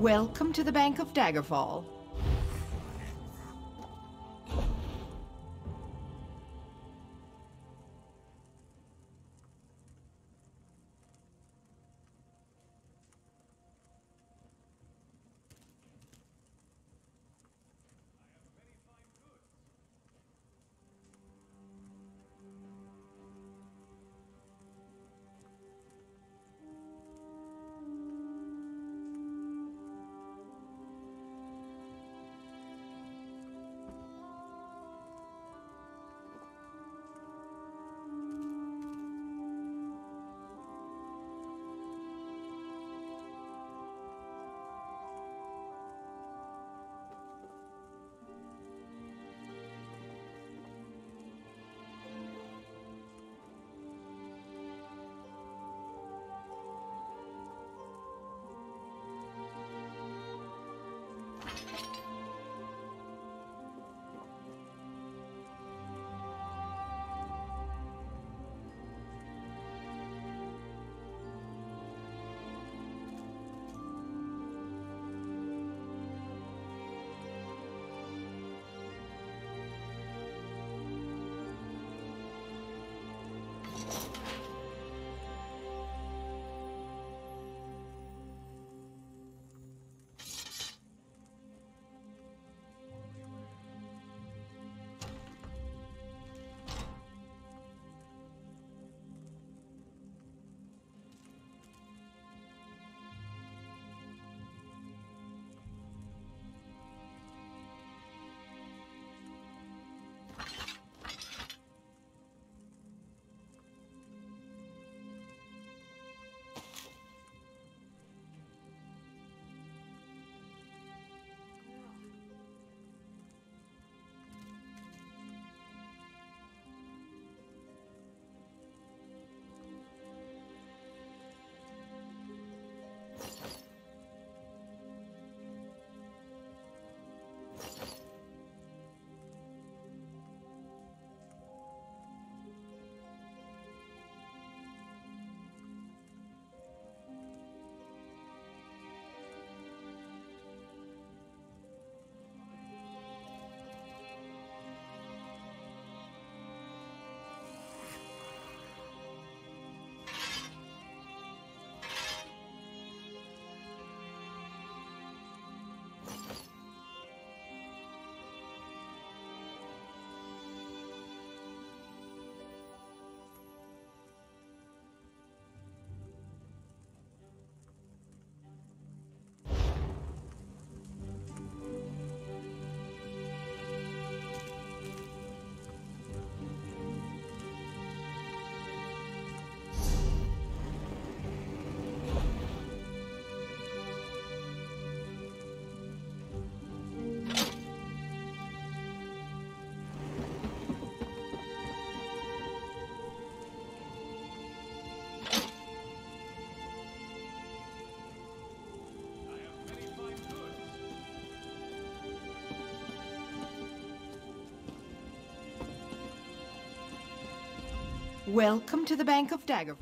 Welcome to the Bank of Daggerfall. Welcome to the Bank of Daggerfall.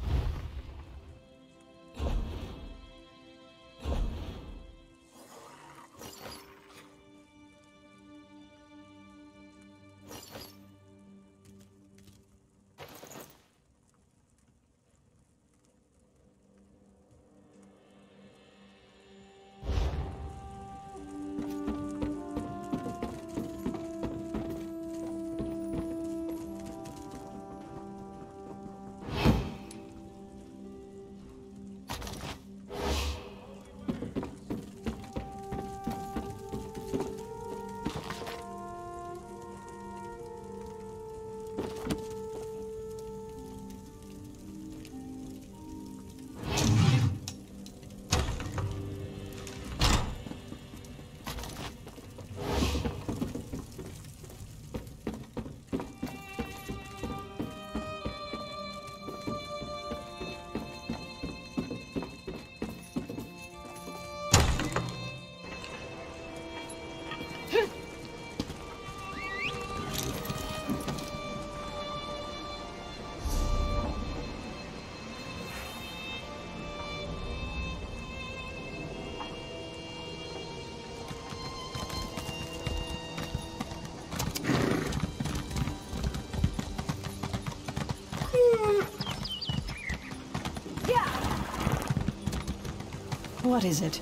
What is it?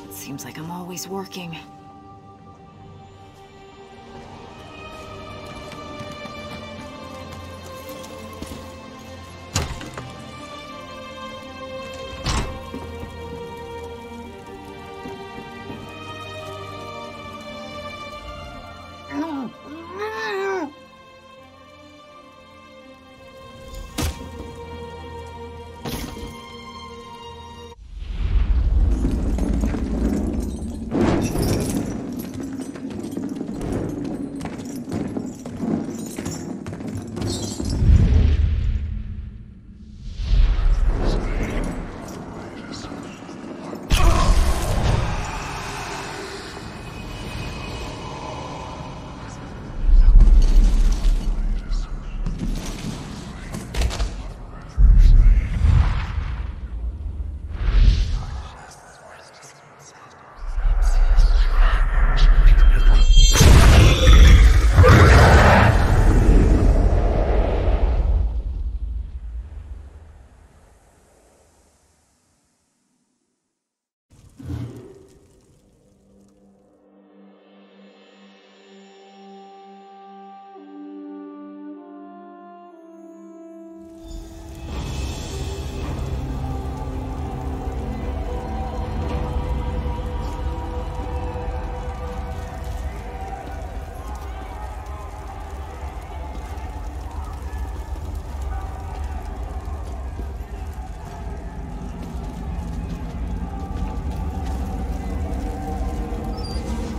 It seems like I'm always working.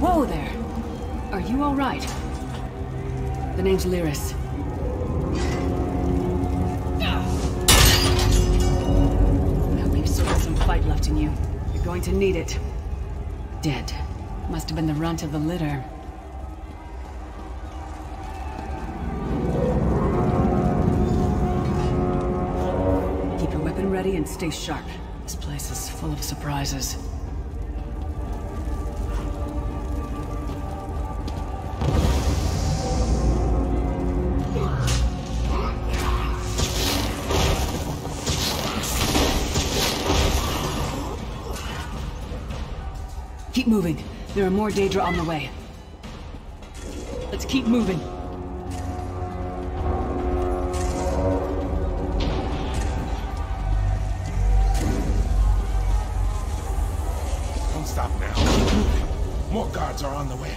Whoa there! Are you alright? The name's Lyris. I hope you've still got some fight left in you. You're going to need it. Dead. Must have been the runt of the litter. Keep your weapon ready and stay sharp. This place is full of surprises. Keep moving. There are more Daedra on the way. Let's keep moving. Don't stop now. Keep moving. More guards are on the way.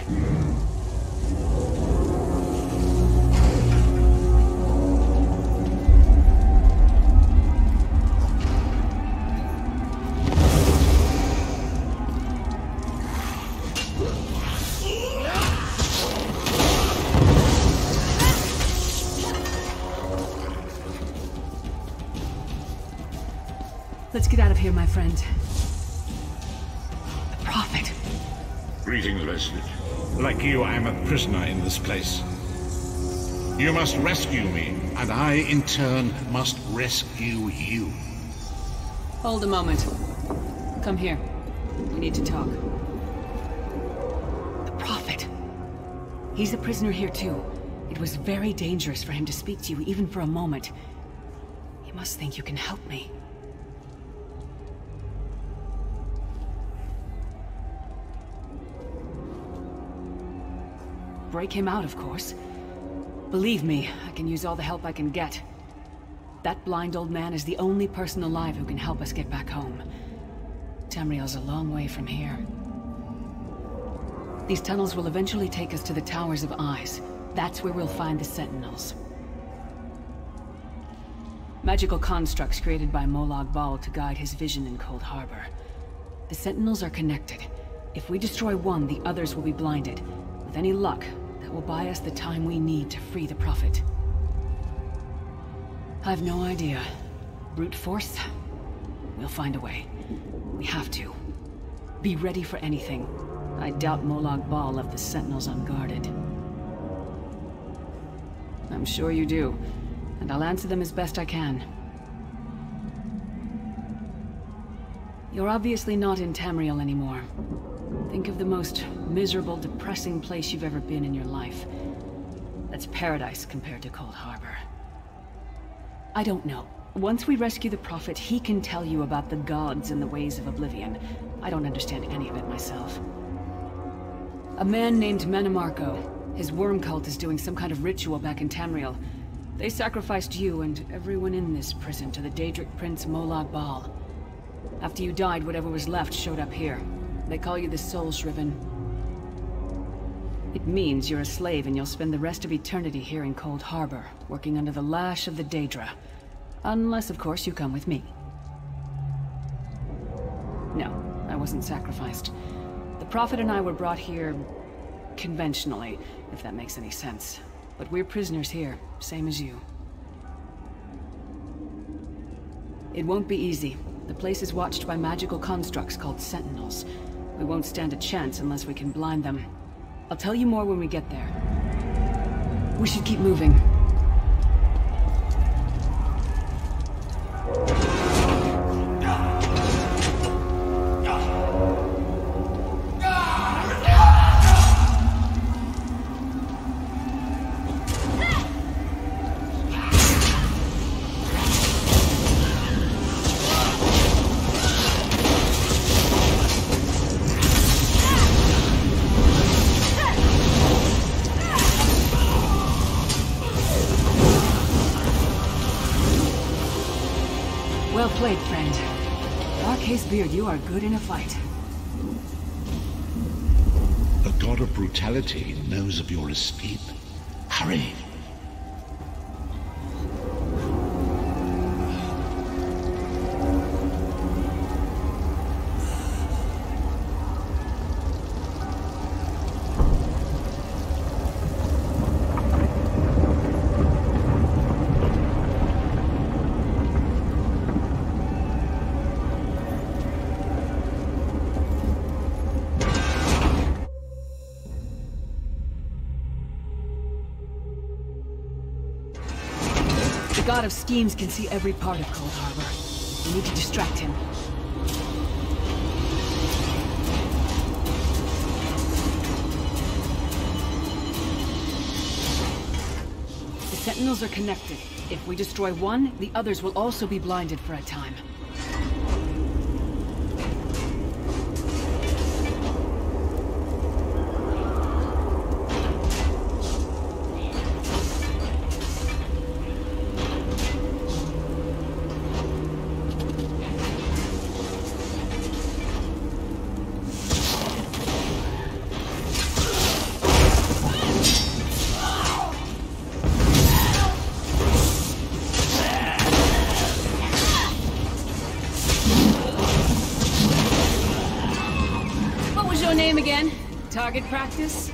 Let's get out of here, my friend. The Prophet. Greetings, Leslie. Like you, I am a prisoner in this place. You must rescue me, and I, in turn, must rescue you. Hold a moment. Come here. We need to talk. The Prophet. He's a prisoner here, too. It was very dangerous for him to speak to you, even for a moment. You must think you can help me. Break him out, of course. Believe me, I can use all the help I can get. That blind old man is the only person alive who can help us get back home. Tamriel's a long way from here. These tunnels will eventually take us to the Towers of Eyes. That's where we'll find the Sentinels. Magical constructs created by Molag Bal to guide his vision in Cold Harbor. The Sentinels are connected. If we destroy one, the others will be blinded. With any luck, that will buy us the time we need to free the Prophet. I've no idea. Brute force? We'll find a way. We have to. Be ready for anything. I doubt Molag Bal left the Sentinels unguarded. I'm sure you do, and I'll answer them as best I can. You're obviously not in Tamriel anymore. Think of the most miserable, depressing place you've ever been in your life. That's paradise compared to Cold Harbor. I don't know. Once we rescue the Prophet, he can tell you about the gods and the ways of Oblivion. I don't understand any of it myself. A man named Manamarco. His worm cult is doing some kind of ritual back in Tamriel. They sacrificed you and everyone in this prison to the Daedric Prince Molag Bal. After you died, whatever was left showed up here. They call you the Soul-Shriven. It means you're a slave and you'll spend the rest of eternity here in Cold Harbor, working under the lash of the Daedra. Unless, of course, you come with me. No, I wasn't sacrificed. The Prophet and I were brought here conventionally, if that makes any sense. But we're prisoners here, same as you. It won't be easy. The place is watched by magical constructs called Sentinels. We won't stand a chance unless we can blind them. I'll tell you more when we get there. We should keep moving. Well played, friend. Beard, you are good in a fight. The god of brutality knows of your escape. Hurry! The god of schemes can see every part of Cold Harbor. We need to distract him. The Sentinels are connected. If we destroy one, the others will also be blinded for a time. Name again? Target practice?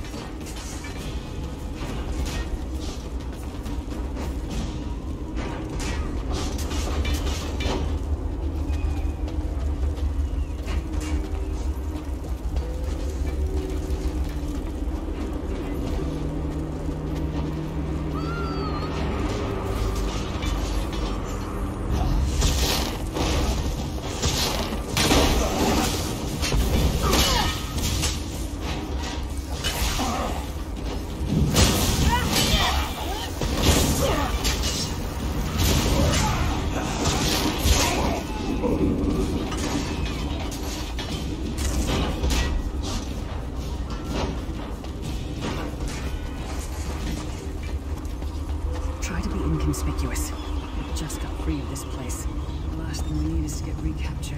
Try to be inconspicuous. We just got free of this place. The last thing we need is to get recaptured.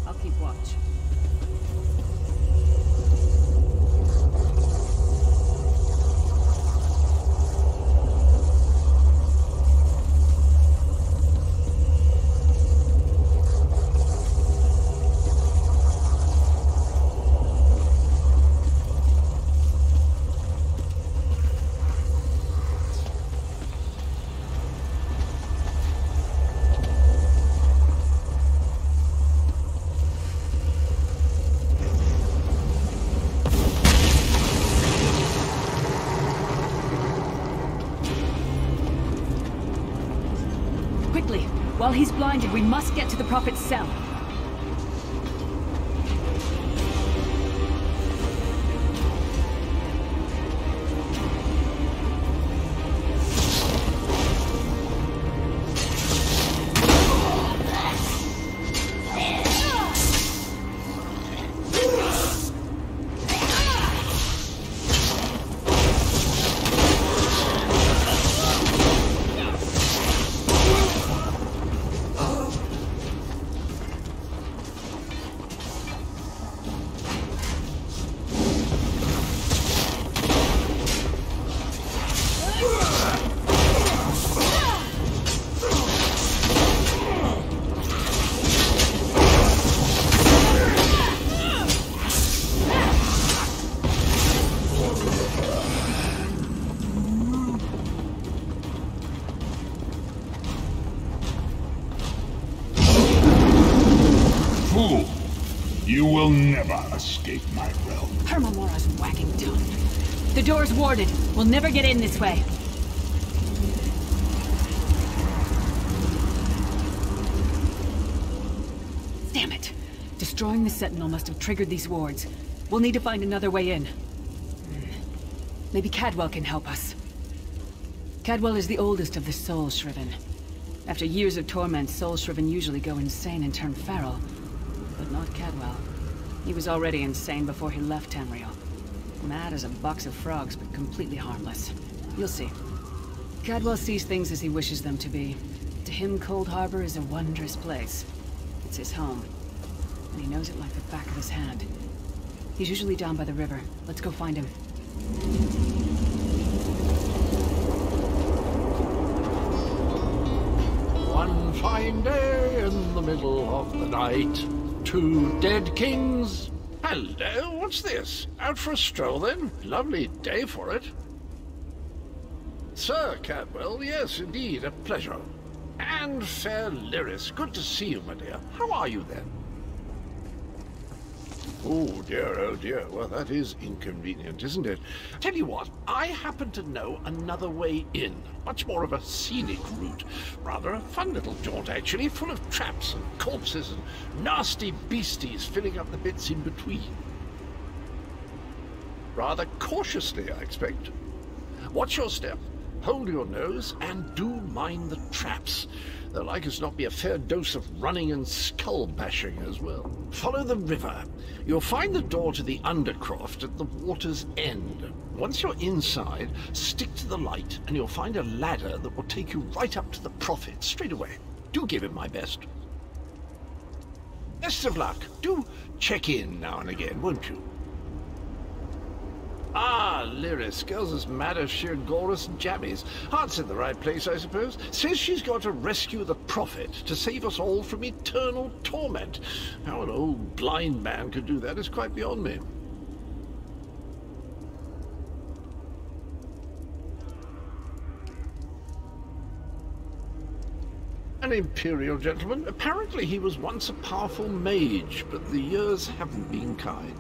I'll keep watch. While he's blinded, we must get to the Prophet's cell. You will never escape my realm. Hermamora's wagging tongue. The door's warded. We'll never get in this way. Damn it. Destroying the Sentinel must have triggered these wards. We'll need to find another way in. Maybe Cadwell can help us. Cadwell is the oldest of the Soul Shriven. After years of torment, Soul Shriven usually go insane and turn feral. But not Cadwell. He was already insane before he left Tamriel. Mad as a box of frogs, but completely harmless. You'll see. Cadwell sees things as he wishes them to be. To him, Cold Harbor is a wondrous place. It's his home. And he knows it like the back of his hand. He's usually down by the river. Let's go find him. One fine day in the middle of the night, two dead kings. Hello, what's this? Out for a stroll then? Lovely day for it. Sir Cadwell, yes, indeed, a pleasure. And fair Lyris, good to see you, my dear. How are you then? Oh dear, well that is inconvenient, isn't it? Tell you what, I happen to know another way in. Much more of a scenic route. Rather a fun little jaunt actually, full of traps and corpses and nasty beasties filling up the bits in between. Rather cautiously, I expect. Watch your step, hold your nose, and do mind the traps. There'll like as not be a fair dose of running and skull-bashing as well. Follow the river. You'll find the door to the Undercroft at the water's end. Once you're inside, stick to the light, and you'll find a ladder that will take you right up to the Prophet straight away. Do give him my best. Best of luck. Do check in now and again, won't you? Ah, Lyris, girl's as mad as sheer Gorus and jammies. Heart's in the right place, I suppose. Says she's got to rescue the Prophet to save us all from eternal torment. How an old blind man could do that is quite beyond me. An Imperial gentleman. Apparently he was once a powerful mage, but the years haven't been kind.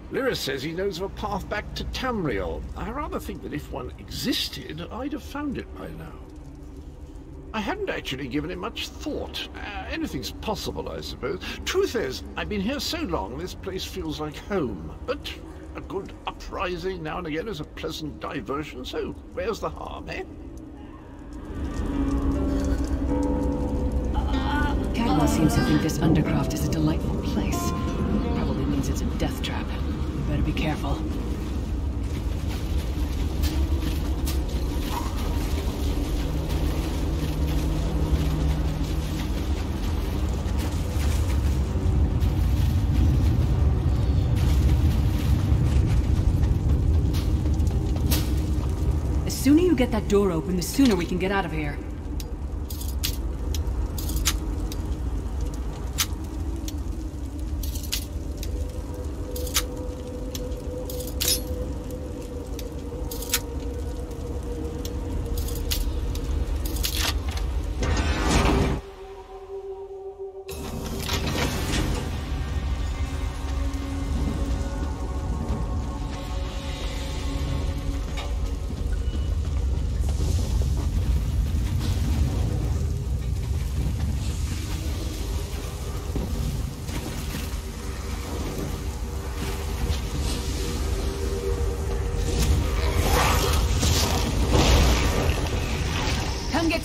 Lyris says he knows of a path back to Tamriel. I rather think that if one existed, I'd have found it by now. I hadn't actually given it much thought. Anything's possible, I suppose. Truth is, I've been here so long, this place feels like home. But a good uprising now and again is a pleasant diversion, so where's the harm, eh? Cadwell seems to think this Undercroft is a delightful place. Probably means it's a death trap. We better be careful. The sooner you get that door open, the sooner we can get out of here.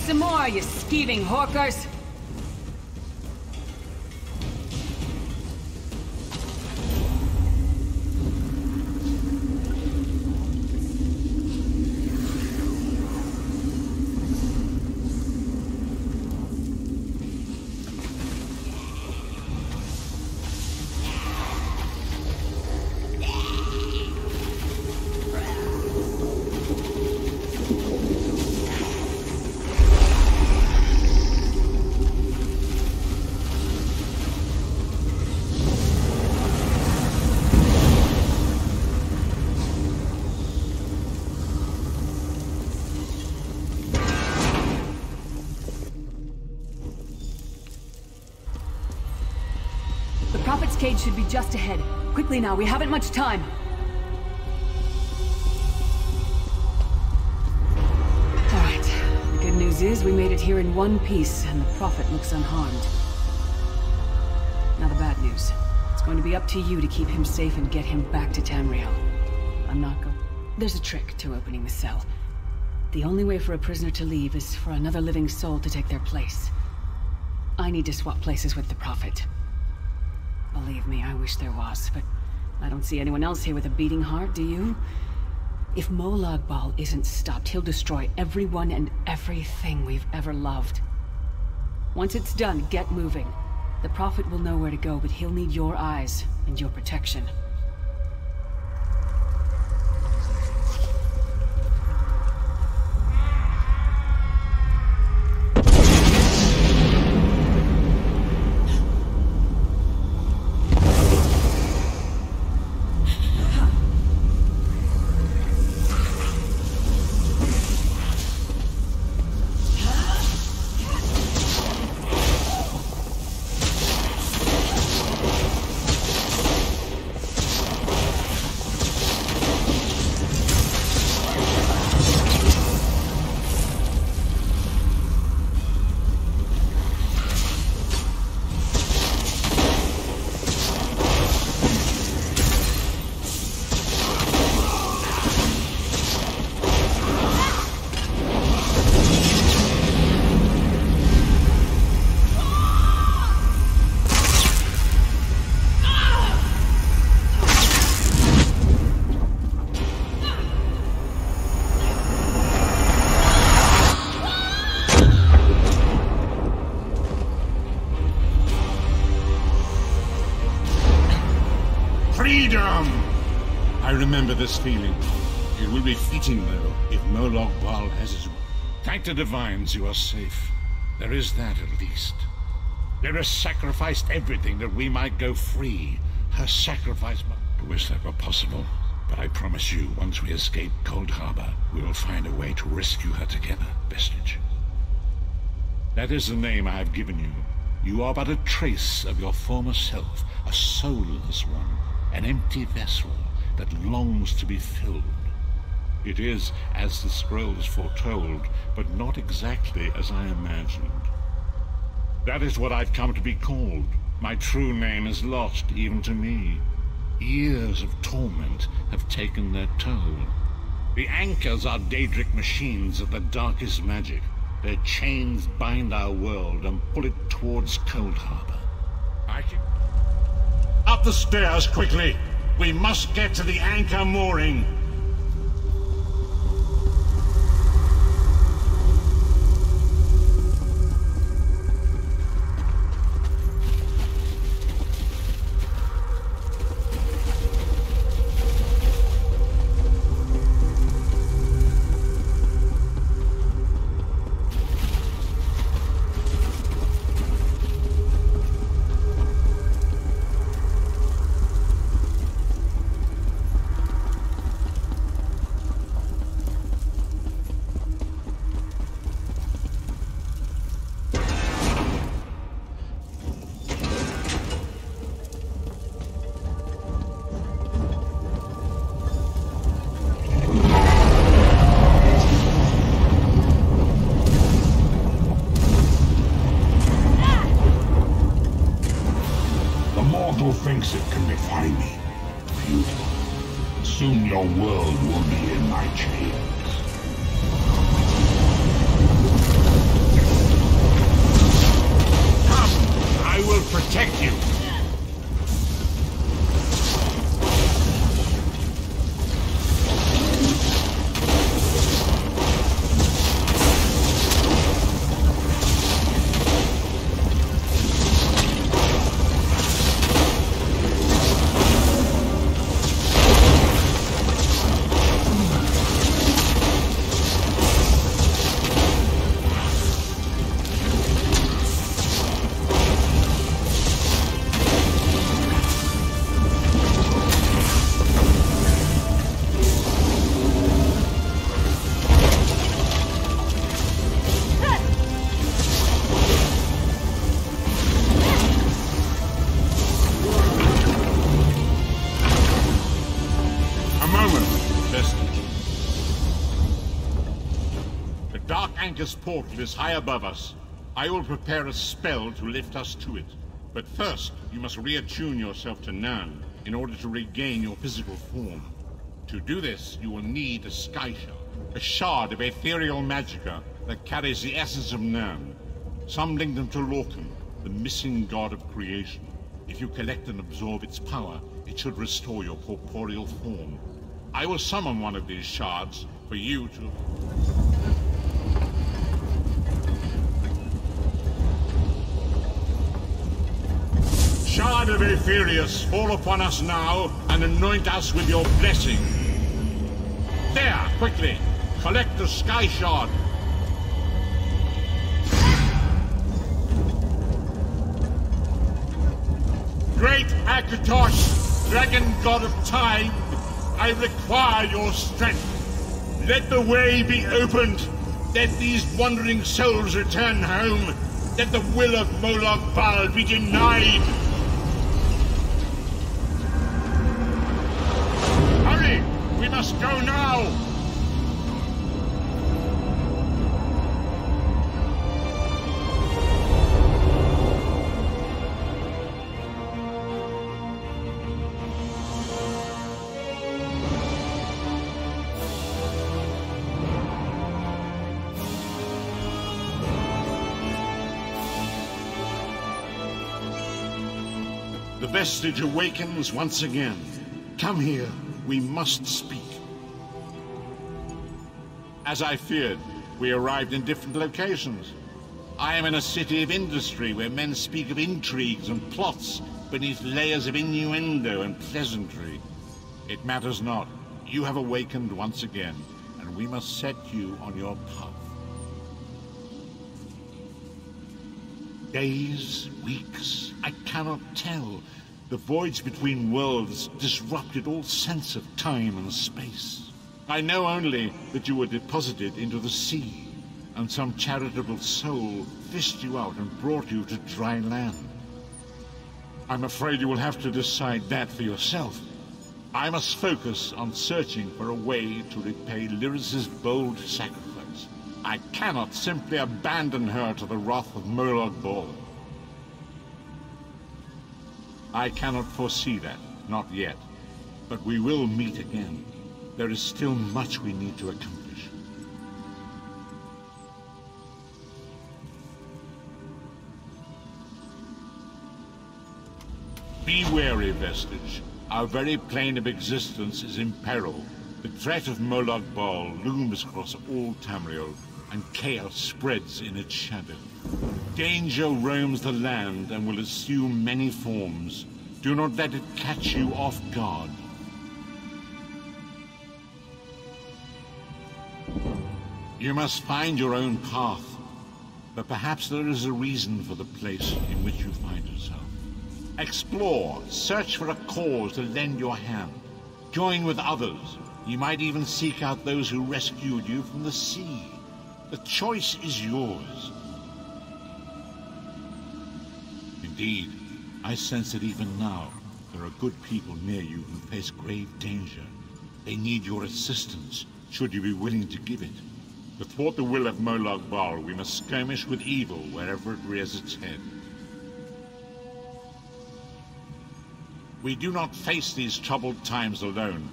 Some more, you skeeving hawkers! Prophet's cage should be just ahead. Quickly now, we haven't much time. Alright. The good news is we made it here in one piece, and the Prophet looks unharmed. Now the bad news. It's going to be up to you to keep him safe and get him back to Tamriel. I'm not going... There's a trick to opening the cell. The only way for a prisoner to leave is for another living soul to take their place. I need to swap places with the Prophet. Believe me, I wish there was, but I don't see anyone else here with a beating heart, do you? If Molag Bal isn't stopped, he'll destroy everyone and everything we've ever loved. Once it's done, get moving. The Prophet will know where to go, but he'll need your eyes and your protection. Freedom! I remember this feeling. It will be fleeting, though, if Molag Bal has his... Thank the divines you are safe. There is that, at least. Lyra sacrificed everything that we might go free. Her sacrifice... I wish that were possible. But I promise you, once we escape Cold Harbor, we will find a way to rescue her together, Vestige. That is the name I have given you. You are but a trace of your former self, a soulless one, an empty vessel that longs to be filled. It is as the scrolls foretold, but not exactly as I imagined. That is what I've come to be called. My true name is lost even to me. Years of torment have taken their toll. The anchors are Daedric machines of the darkest magic. Their chains bind our world and pull it towards Cold Harbor. Up the stairs, quickly! We must get to the anchor mooring! Thinks it can defy me. Futile. Soon your world will be in my chains. Dark Anchor's portal is high above us. I will prepare a spell to lift us to it. But first, you must reattune yourself to Nern in order to regain your physical form. To do this, you will need a sky shard, a shard of ethereal magicka that carries the essence of Nern. Some link them to Lorcan, the missing god of creation. If you collect and absorb its power, it should restore your corporeal form. I will summon one of these shards for you to... Shard of Aetherius, fall upon us now and anoint us with your blessing. There, quickly! Collect the Sky Shard! Great Akatosh, dragon god of time, I require your strength. Let the way be opened. Let these wandering souls return home. Let the will of Molag Bal be denied. Hurry! We must go now! The vestige awakens once again. Come here, we must speak. As I feared, we arrived in different locations. I am in a city of industry where men speak of intrigues and plots beneath layers of innuendo and pleasantry. It matters not. You have awakened once again, and we must set you on your path. Days, weeks, I cannot tell. The voids between worlds disrupted all sense of time and space. I know only that you were deposited into the sea, and some charitable soul fished you out and brought you to dry land. I'm afraid you will have to decide that for yourself. I must focus on searching for a way to repay Lyris's bold sacrifice. I cannot simply abandon her to the wrath of Molag Bal. I cannot foresee that, not yet. But we will meet again. There is still much we need to accomplish. Be wary, Vestige. Our very plane of existence is in peril. The threat of Molag Bal looms across all Tamriel, and chaos spreads in its shadow. Danger roams the land and will assume many forms. Do not let it catch you off guard. You must find your own path, but perhaps there is a reason for the place in which you find yourself. Explore, search for a cause to lend your hand. Join with others. You might even seek out those who rescued you from the sea. The choice is yours. Indeed, I sense that even now, there are good people near you who face grave danger. They need your assistance, should you be willing to give it. To thwart the will of Molag Bal, we must skirmish with evil wherever it rears its head. We do not face these troubled times alone.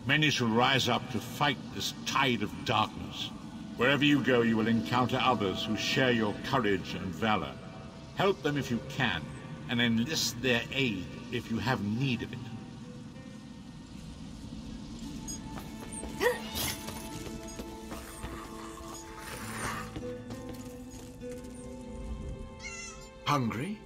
Many shall rise up to fight this tide of darkness. Wherever you go, you will encounter others who share your courage and valor. Help them if you can, and enlist their aid if you have need of it. Hungry?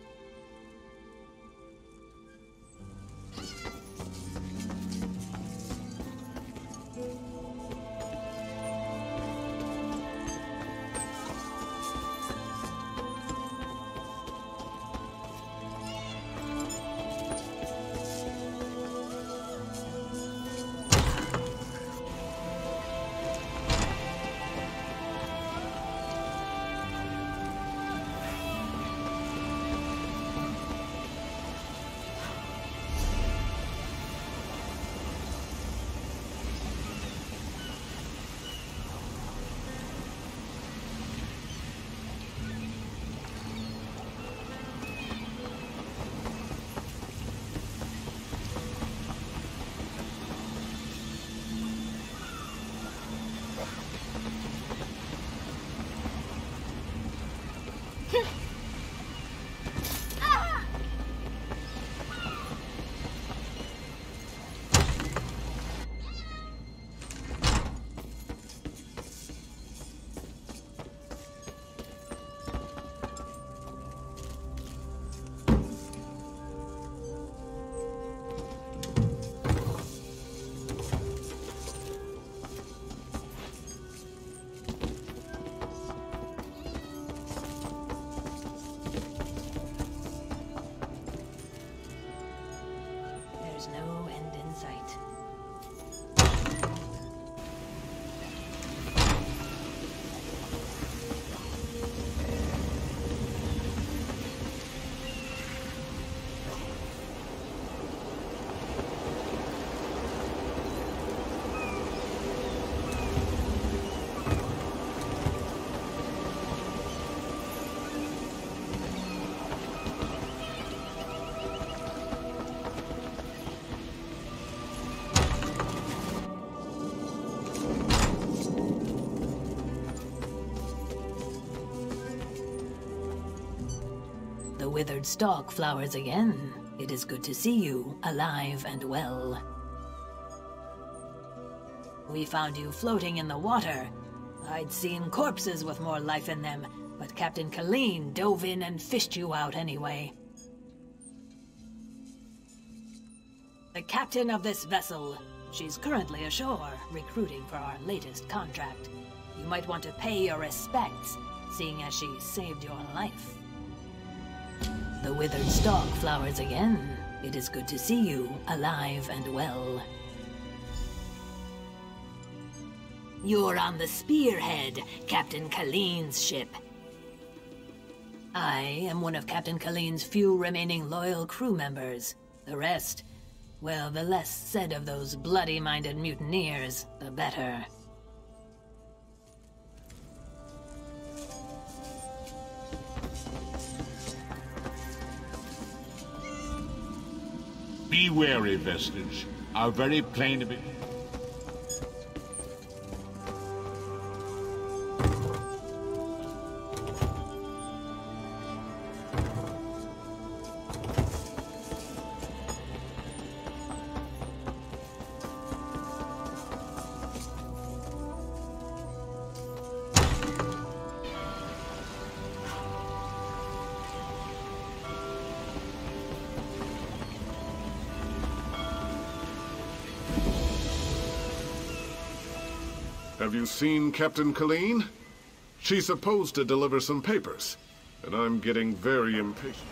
withered stalk flowers again. It is good to see you, alive and well. We found you floating in the water. I'd seen corpses with more life in them, but Captain Colleen dove in and fished you out anyway. The captain of this vessel. She's currently ashore, recruiting for our latest contract. You might want to pay your respects, seeing as she saved your life. The withered stalk flowers again. It is good to see you, alive and well. You're on the Spearhead, Captain Colleen's ship. I am one of Captain Colleen's few remaining loyal crew members. The rest, well, the less said of those bloody-minded mutineers, the better. Be wary, Vestige. Our very plain of it. Have you seen Captain Colleen? She's supposed to deliver some papers, and I'm getting very impatient.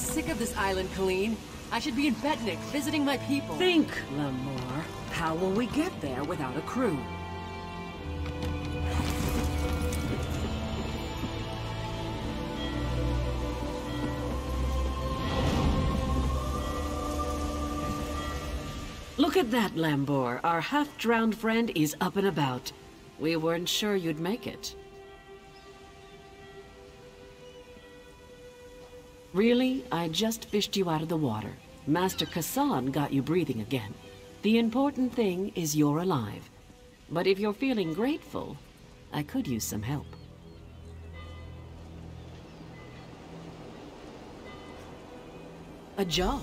sick of this island, Colleen. I should be in Betnik, visiting my people. Think, Lemore. How will we get there without a crew? Look at that, Lambor. Our half-drowned friend is up and about. We weren't sure you'd make it. Really? I just fished you out of the water. Master Kassan got you breathing again. The important thing is you're alive. But if you're feeling grateful, I could use some help. A job.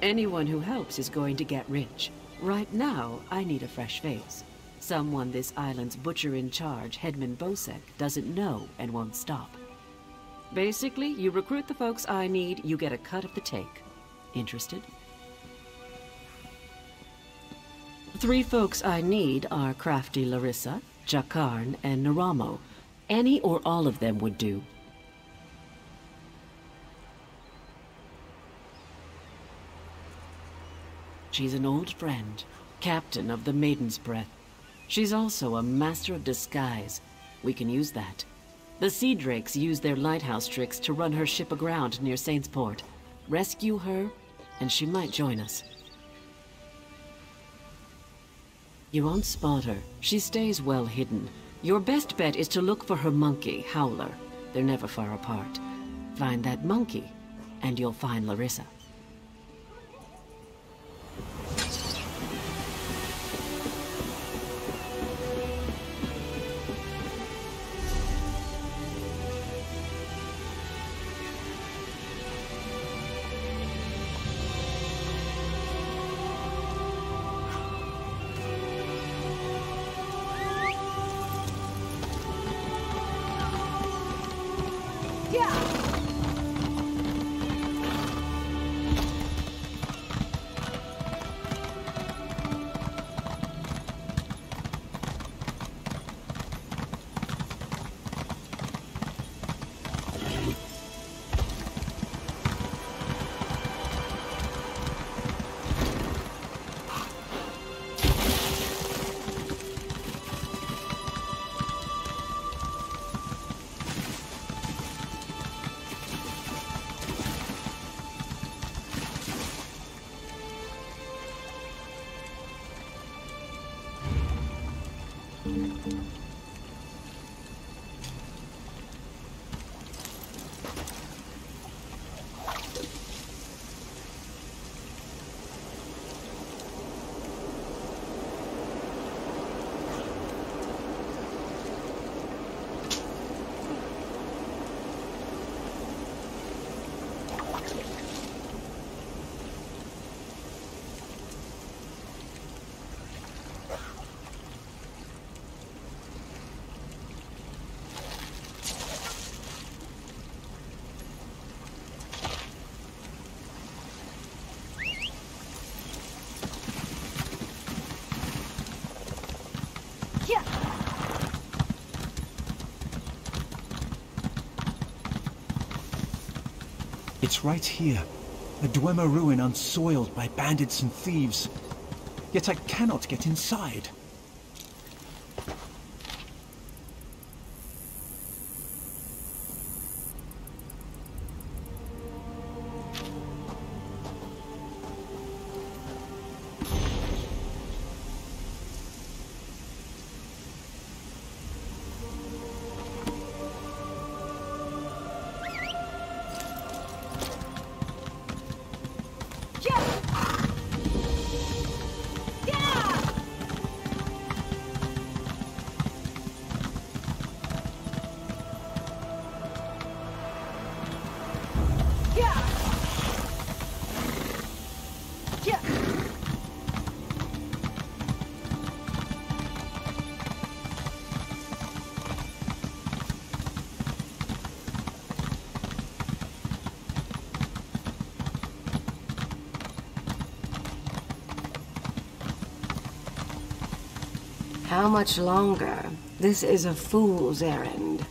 Anyone who helps is going to get rich. Right now, I need a fresh face. Someone this island's butcher-in-charge, Headman Bosek, doesn't know and won't stop. Basically, you recruit the folks I need, you get a cut of the take. Interested? 3 folks I need are Crafty Larissa, Jakarn, and Naramo. Any or all of them would do. She's an old friend, captain of the Maiden's Breath. She's also a master of disguise. We can use that. The Sea Drakes use their lighthouse tricks to run her ship aground near Saintsport. Rescue her, and she might join us. You won't spot her. She stays well hidden. Your best bet is to look for her monkey, Howler. They're never far apart. Find that monkey, and you'll find Larissa. It's right here. A Dwemer ruin unsoiled by bandits and thieves. Yet I cannot get inside. How much longer? This is a fool's errand.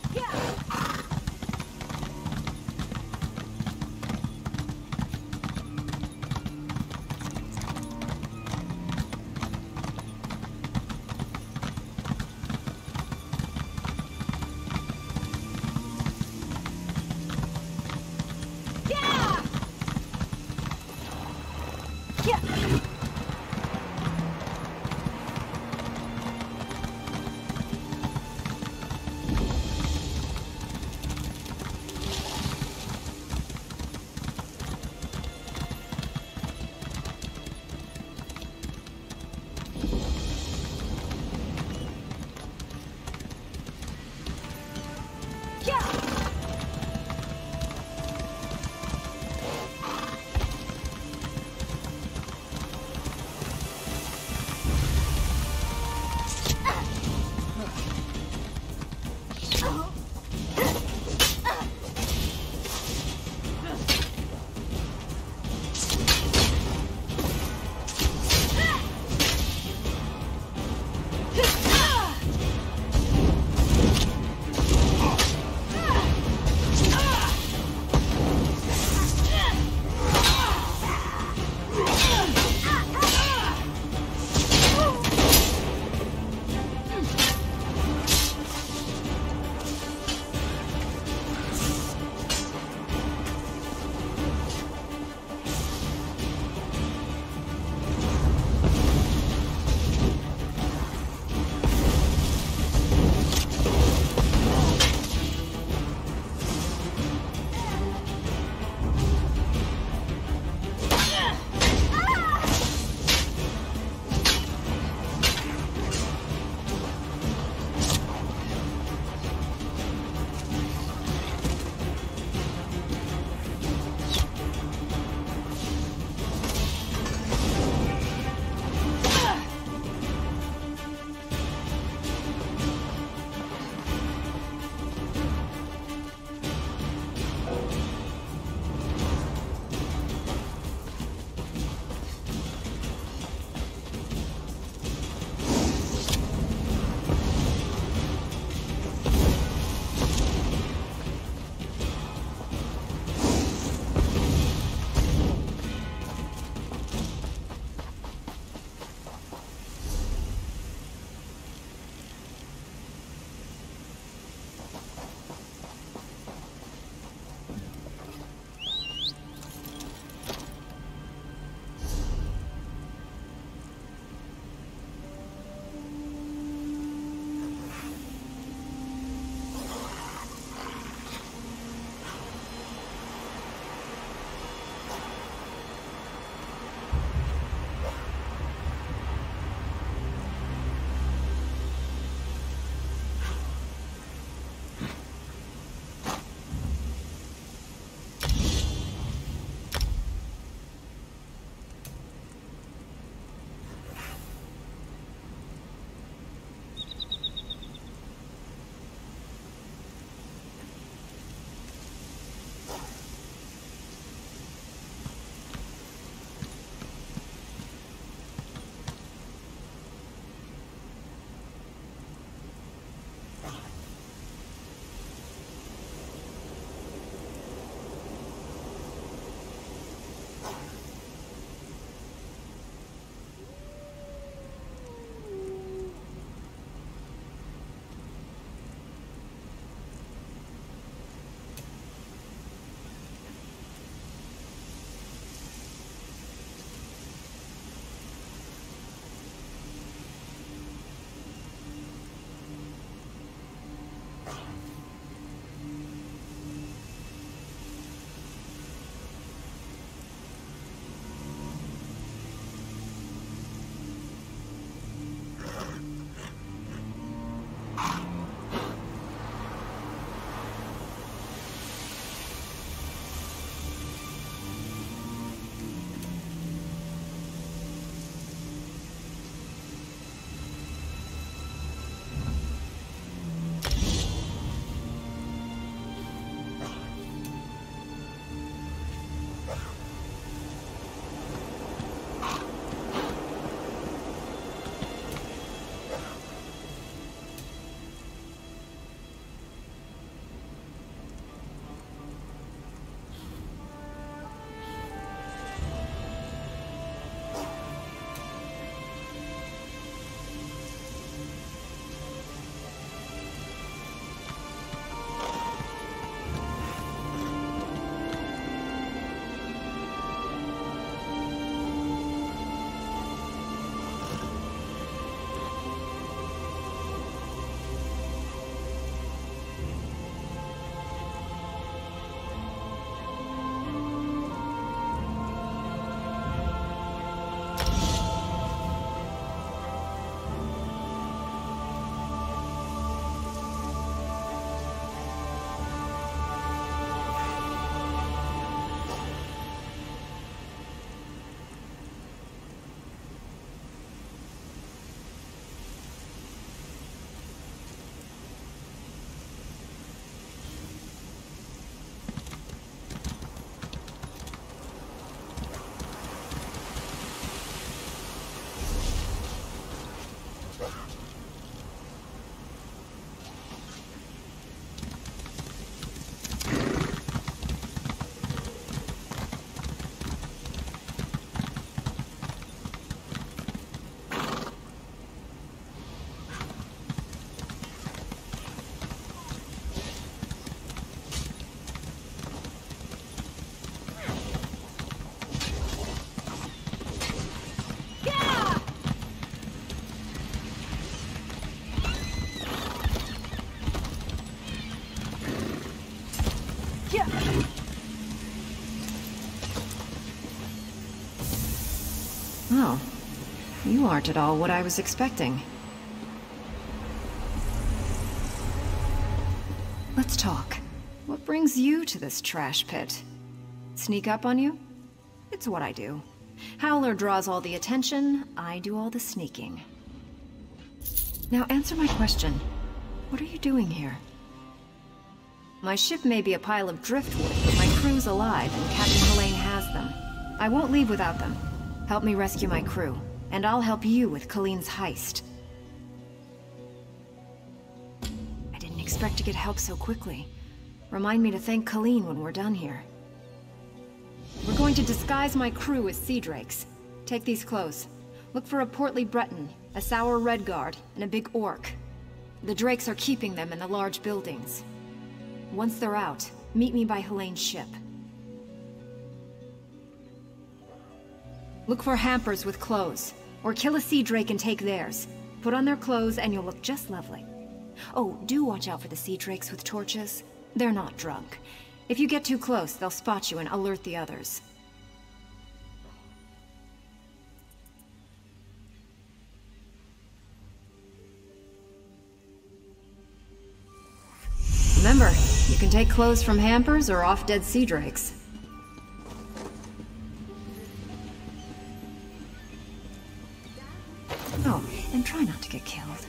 Oh. You aren't at all what I was expecting. Let's talk. What brings you to this trash pit? Sneak up on you? It's what I do. Howler draws all the attention, I do all the sneaking. Now answer my question. What are you doing here? My ship may be a pile of driftwood, but my crew's alive and Captain Helene has them. I won't leave without them. Help me rescue my crew, and I'll help you with Colleen's heist. I didn't expect to get help so quickly. Remind me to thank Colleen when we're done here. We're going to disguise my crew as sea drakes. Take these clothes. Look for a portly Breton, a sour red guard, and a big orc. The drakes are keeping them in the large buildings. Once they're out, meet me by Helene's ship. Look for hampers with clothes, or kill a sea drake and take theirs. Put on their clothes and you'll look just lovely. Oh, do watch out for the sea drakes with torches. They're not drunk. If you get too close, they'll spot you and alert the others. Remember, you can take clothes from hampers or off-dead sea drakes. Oh, and try not to get killed.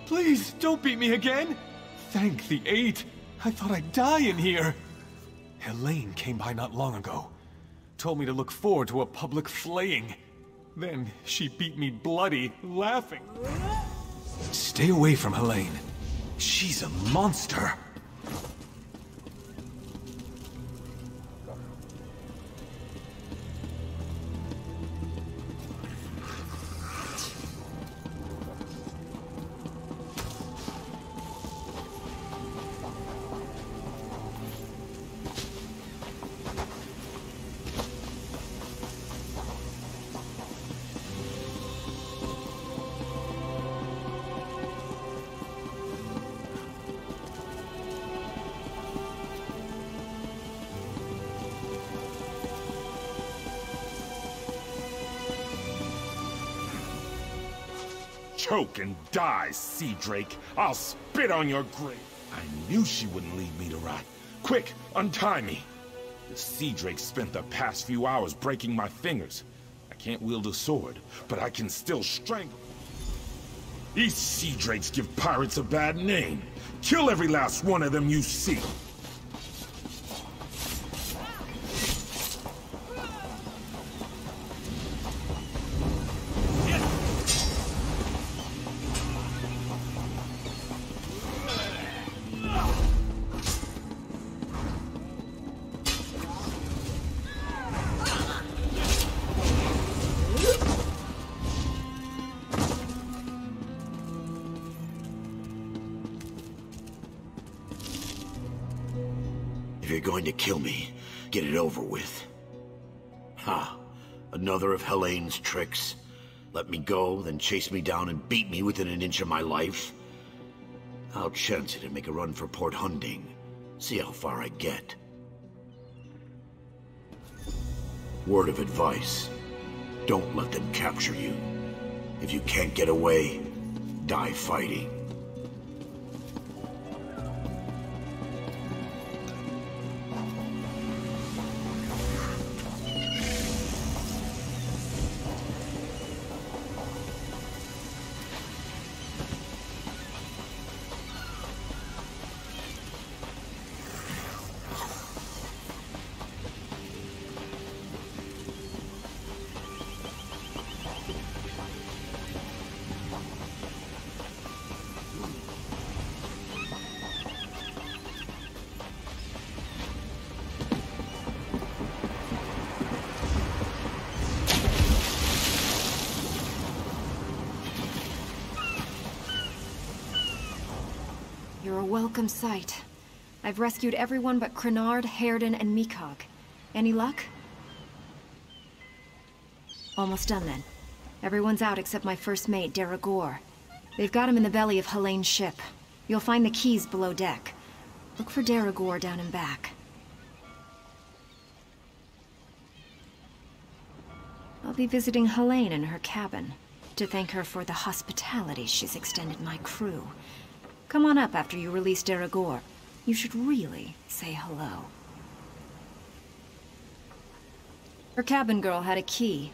Please, don't beat me again! Thank the eight! I thought I'd die in here! Helene came by not long ago. Told me to look forward to a public flaying. Then she beat me bloody, laughing. Stay away from Helene. She's a monster. Choke and die, Sea Drake. I'll spit on your grave. I knew she wouldn't leave me to rot. Quick, untie me. The sea drake spent the past few hours breaking my fingers. I can't wield a sword, but I can still strangle. These sea drakes give pirates a bad name. Kill every last one of them you see. If you're going to kill me, get it over with. Ha! Another of Helene's tricks. Let me go, then chase me down and beat me within an inch of my life. I'll chance it and make a run for Port Hunding. See how far I get. Word of advice. Don't let them capture you. If you can't get away, die fighting. You're a welcome sight. I've rescued everyone but Crenard, Hairden, and Mekog. Any luck? Almost done then. Everyone's out except my first mate, Deragor. They've got him in the belly of Helene's ship. You'll find the keys below deck. Look for Deragor down and back. I'll be visiting Helene in her cabin to thank her for the hospitality she's extended my crew. Come on up after you release Deragor. You should really say hello. Her cabin girl had a key.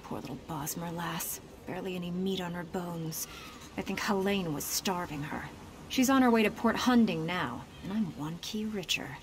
Poor little Bosmer lass. Barely any meat on her bones. I think Helene was starving her. She's on her way to Port Hunding now, and I'm one key richer.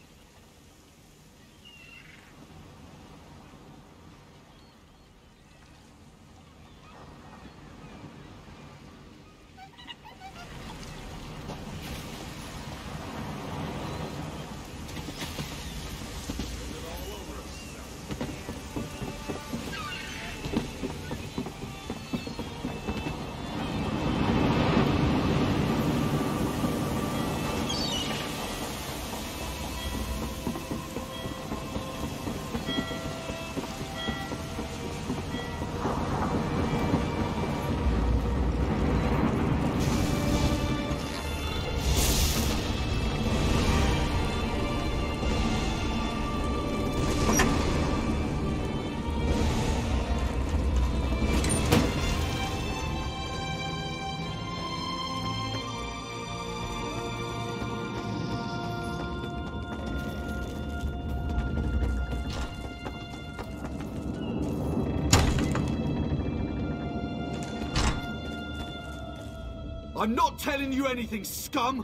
I'm not telling you anything, scum!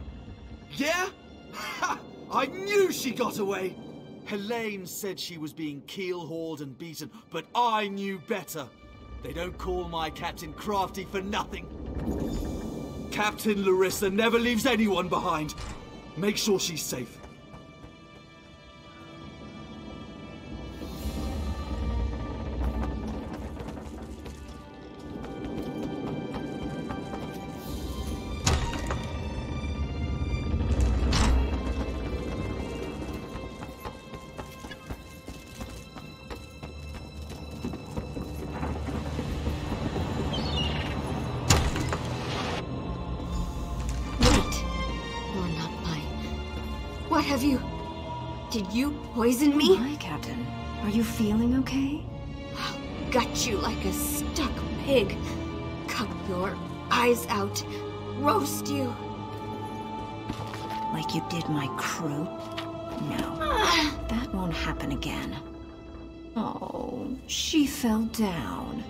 Yeah? Ha! I knew she got away! Helene said she was being keel-hauled and beaten, but I knew better. They don't call my captain crafty for nothing. Captain Larissa never leaves anyone behind. Make sure she's safe. What have you... Did you poison me? Hi, Captain. Are you feeling okay? I'll gut you like a stuck pig. Cut your eyes out. Roast you. Like you did my crew? No, that won't happen again. Oh, she fell down.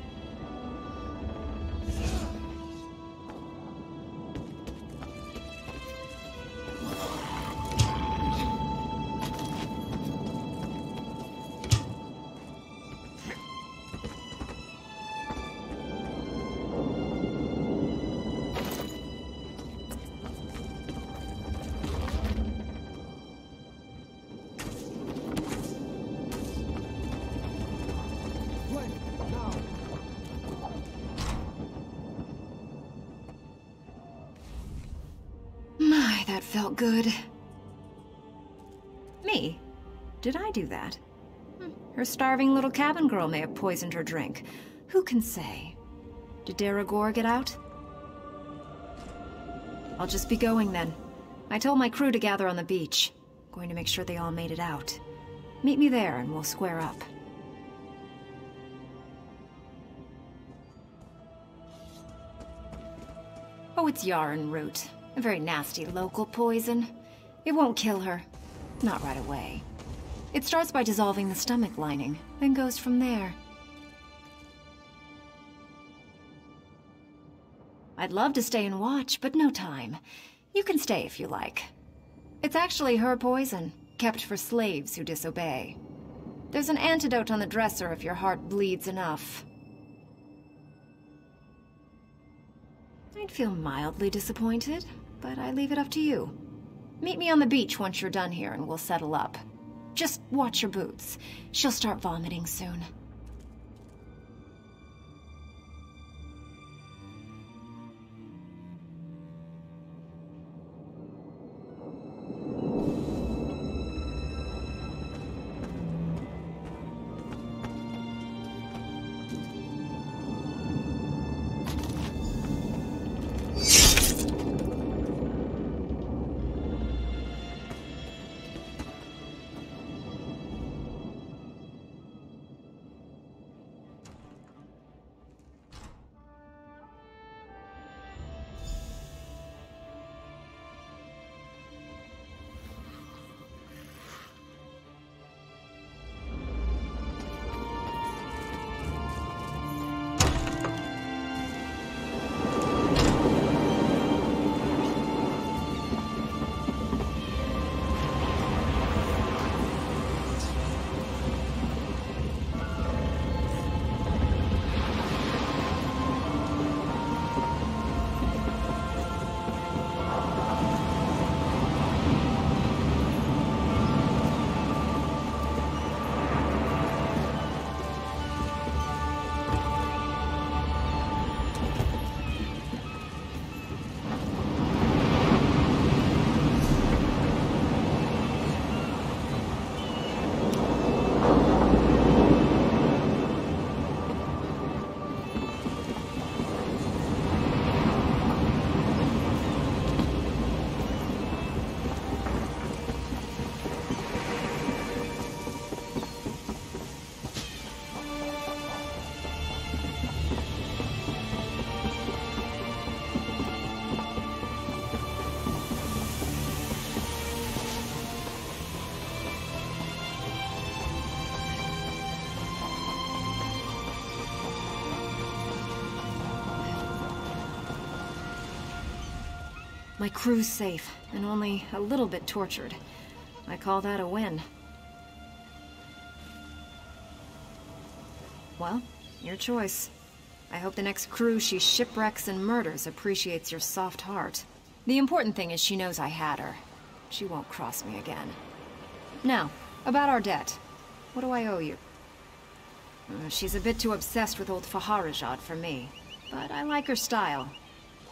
My, that felt good. Me? Did I do that? Her starving little cabin girl may have poisoned her drink. Who can say? Did Deragor get out? I'll just be going then. I told my crew to gather on the beach. Going to make sure they all made it out. Meet me there and we'll square up. Oh, it's yarn root. A very nasty local poison. It won't kill her. Not right away. It starts by dissolving the stomach lining, then goes from there. I'd love to stay and watch, but no time. You can stay if you like. It's actually her poison, kept for slaves who disobey. There's an antidote on the dresser if your heart bleeds enough. I'd feel mildly disappointed, but I leave it up to you. Meet me on the beach once you're done here and we'll settle up. Just watch your boots. She'll start vomiting soon. My crew's safe, and only a little bit tortured. I call that a win. Well, your choice. I hope the next crew she shipwrecks and murders appreciates your soft heart. The important thing is she knows I had her. She won't cross me again. Now, about our debt. What do I owe you? She's a bit too obsessed with old Faharajad for me, but I like her style.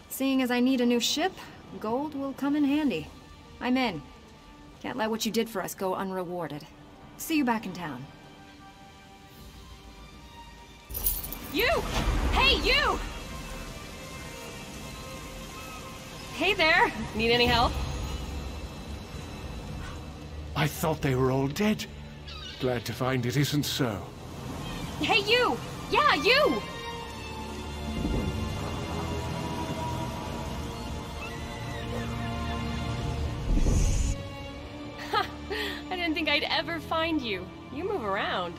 Seeing as I need a new ship, gold will come in handy. I'm in. Can't let what you did for us go unrewarded. See you back in town. You! Hey, you! Hey there! Need any help? I thought they were all dead. Glad to find it isn't so. Hey, you! Yeah, you! I'd ever find you. You move around.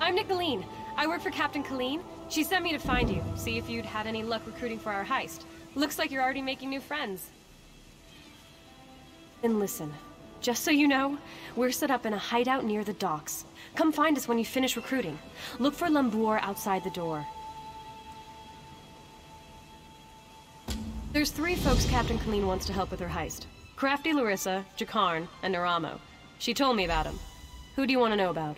I'm Nicolene. I work for Captain Colleen. She sent me to find you, see if you'd had any luck recruiting for our heist. Looks like you're already making new friends. And listen, just so you know, we're set up in a hideout near the docks. Come find us when you finish recruiting. Look for Lambour outside the door. There's 3 folks Captain Colleen wants to help with her heist. Crafty Larissa, Jakarn, and Naramo. She told me about him. Who do you want to know about?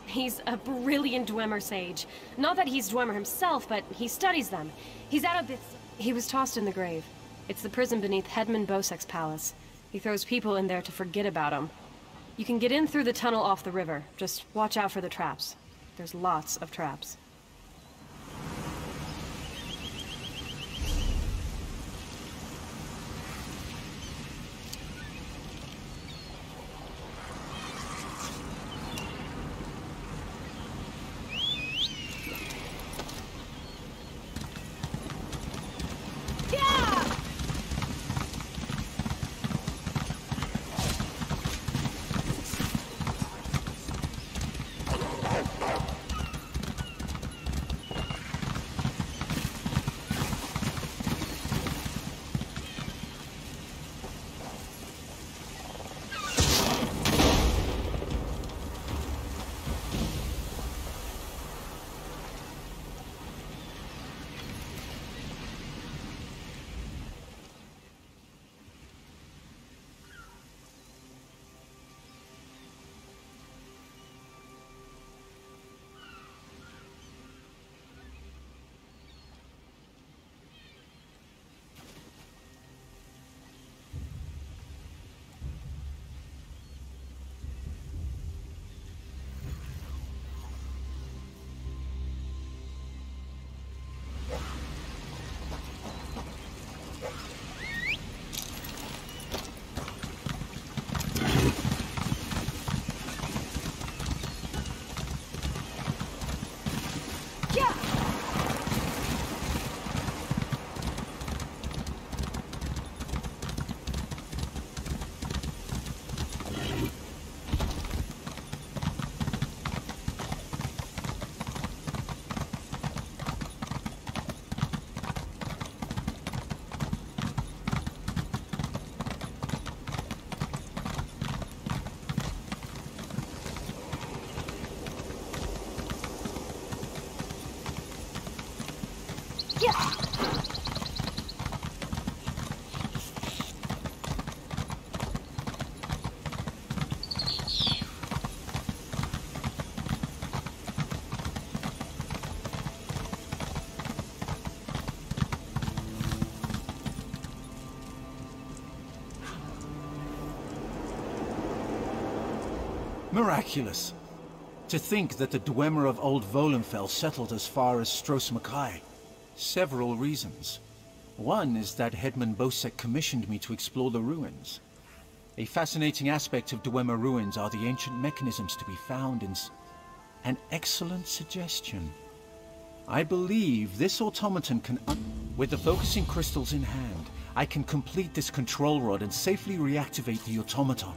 He's a brilliant Dwemer sage. Not that he's Dwemer himself, but he studies them. He's out of this... He was tossed in the grave. It's the prison beneath Hedman Bosek's palace. He throws people in there to forget about him. You can get in through the tunnel off the river. Just watch out for the traps. There's lots of traps. Miraculous. To think that the Dwemer of Old Volenfell settled as far as Stros Mackay. Several reasons. One is that Hedman Bosek commissioned me to explore the ruins. A fascinating aspect of Dwemer ruins are the ancient mechanisms to be found in... An excellent suggestion. I believe this automaton can... With the focusing crystals in hand, I can complete this control rod and safely reactivate the automaton.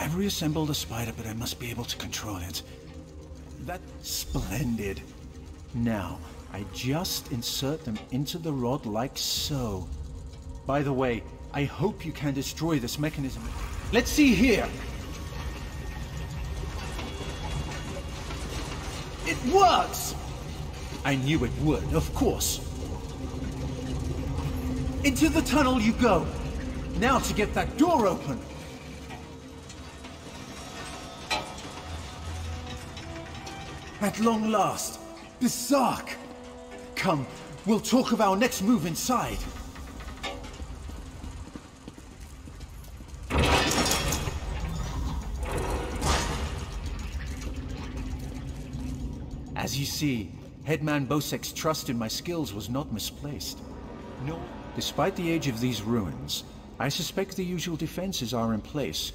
I've reassembled the spider, but I must be able to control it. That's splendid. Now, I just insert them into the rod like so. By the way, I hope you can destroy this mechanism. Let's see here! It works! I knew it would, of course. Into the tunnel you go. Now to get that door open. At long last, Berserk! Come, we'll talk of our next move inside. As you see, Headman Bosek's trust in my skills was not misplaced. No, despite the age of these ruins, I suspect the usual defenses are in place.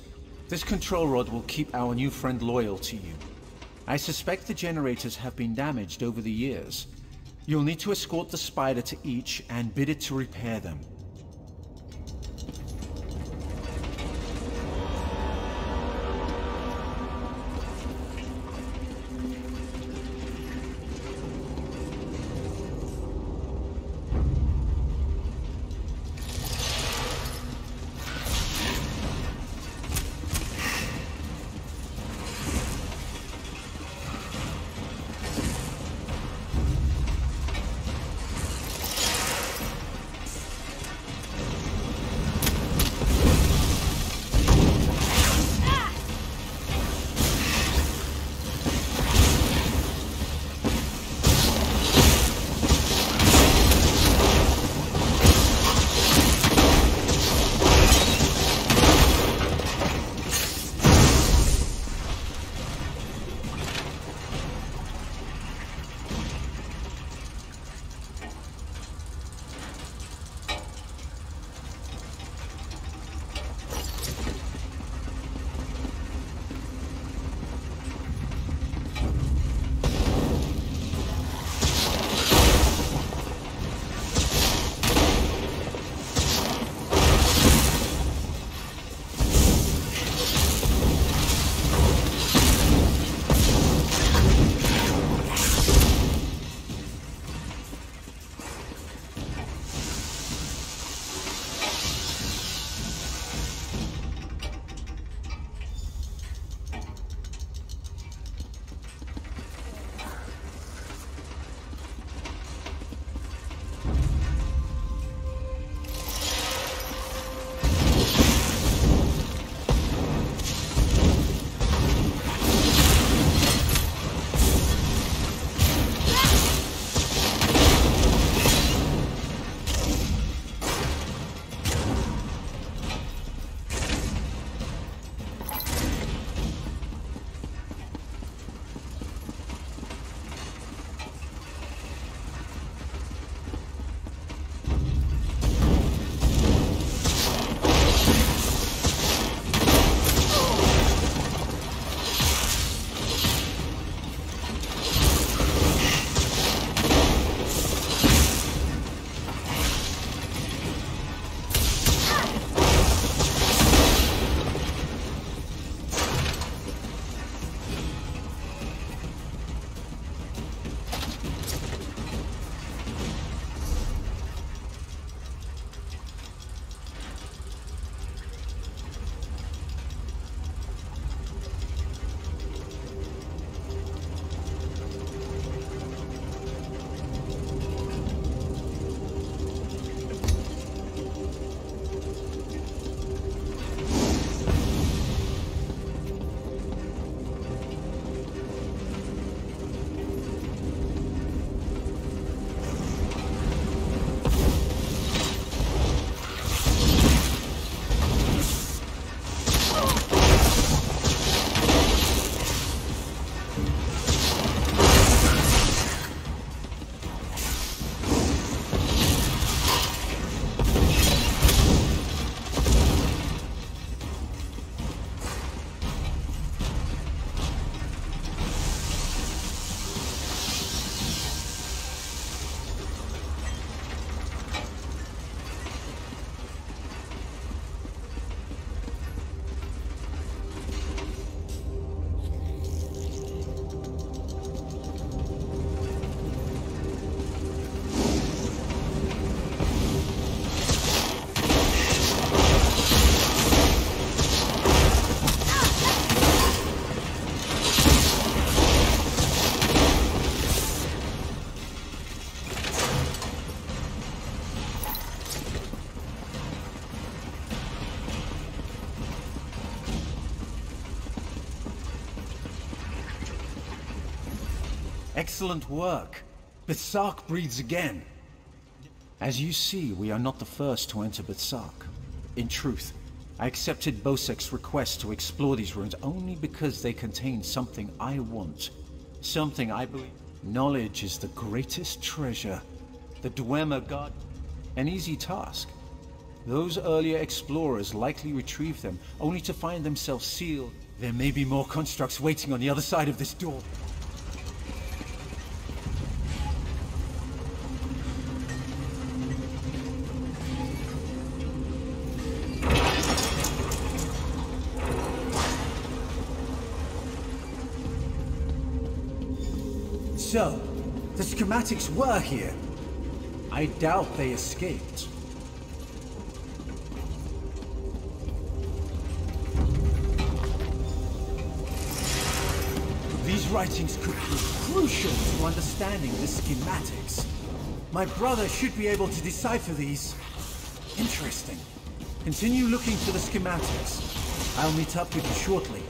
This control rod will keep our new friend loyal to you. I suspect the generators have been damaged over the years. You'll need to escort the spider to each and bid it to repair them. Excellent work. Bith'sak breathes again. As you see, we are not the first to enter Bith'sak. In truth, I accepted Bosek's request to explore these ruins only because they contain something I want. Something I believe. Knowledge is the greatest treasure. The Dwemer guard. An easy task. Those earlier explorers likely retrieved them, only to find themselves sealed. There may be more constructs waiting on the other side of this door. So, the schematics were here. I doubt they escaped. These writings could be crucial to understanding the schematics. My brother should be able to decipher these. Interesting. Continue looking for the schematics. I'll meet up with you shortly.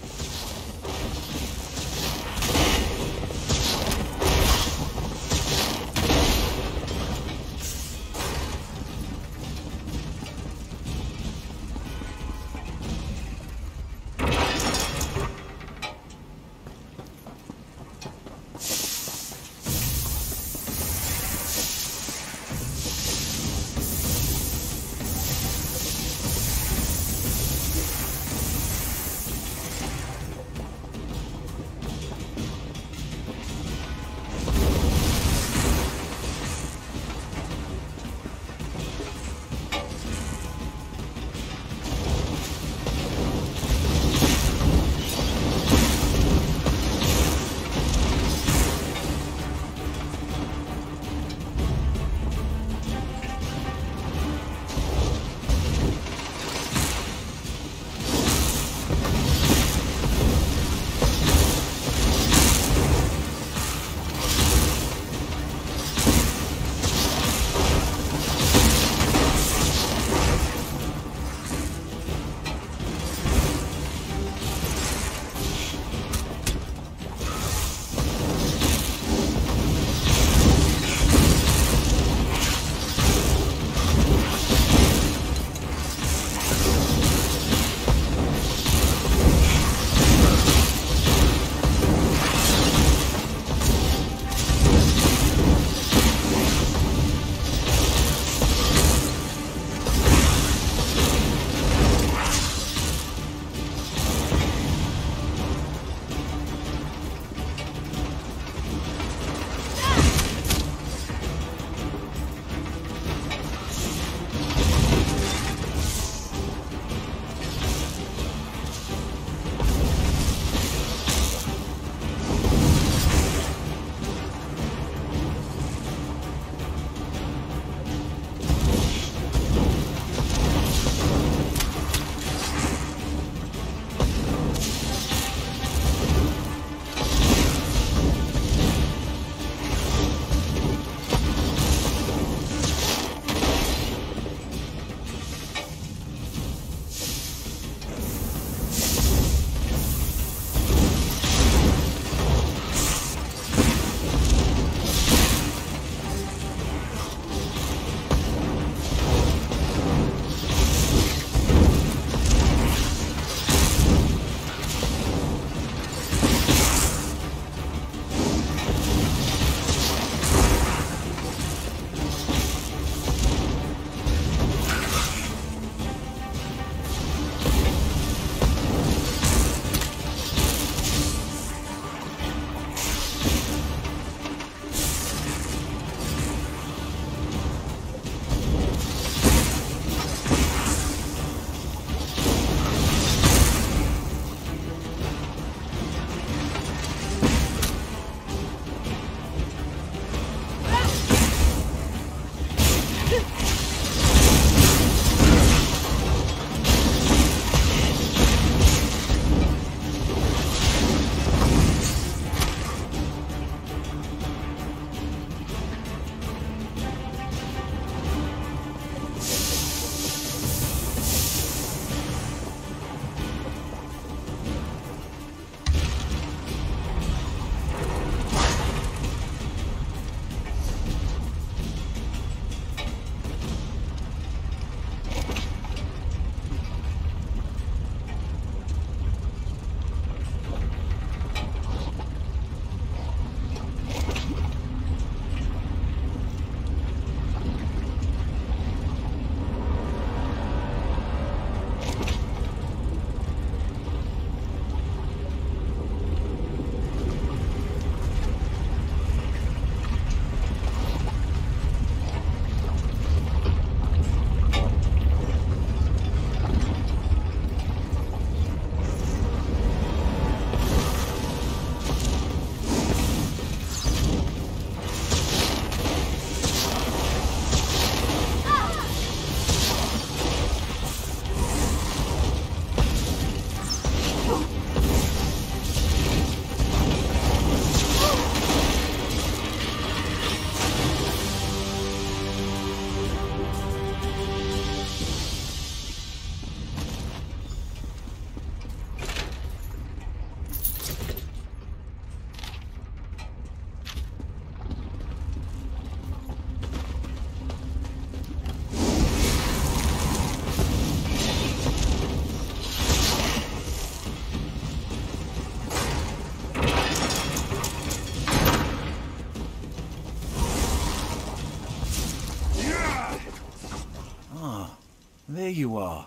you are.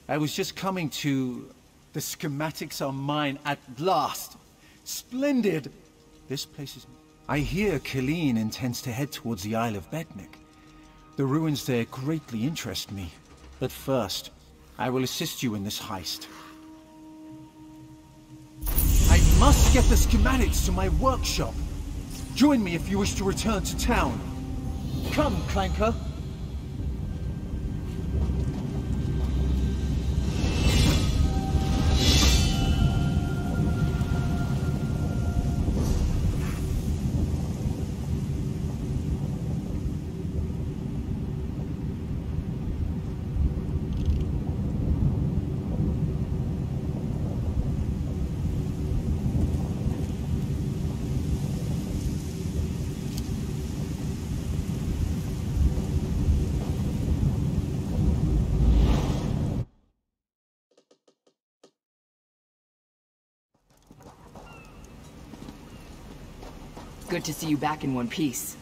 I was just coming to... The schematics are mine at last. Splendid! This place is... I hear Killeen intends to head towards the Isle of Betnik. The ruins there greatly interest me. But first, I will assist you in this heist. I must get the schematics to my workshop. Join me if you wish to return to town. Come, Clanker. Good to see you back in one piece.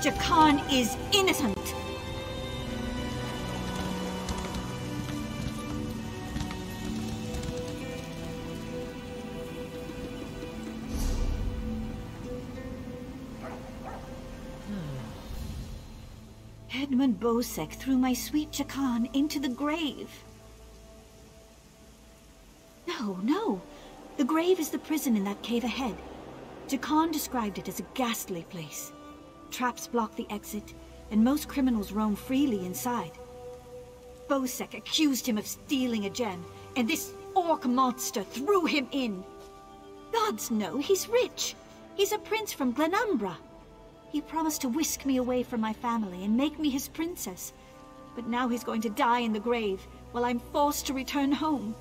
Jakan is innocent. Edmund Bosek threw my sweet Jakan into the grave. No. The grave is the prison in that cave ahead. Jakan described it as a ghastly place. Traps block the exit, and most criminals roam freely inside. Bosek accused him of stealing a gem, and this orc monster threw him in. Gods know, he's rich. He's a prince from Glenumbra. He promised to whisk me away from my family and make me his princess. But now he's going to die in the grave, while I'm forced to return home.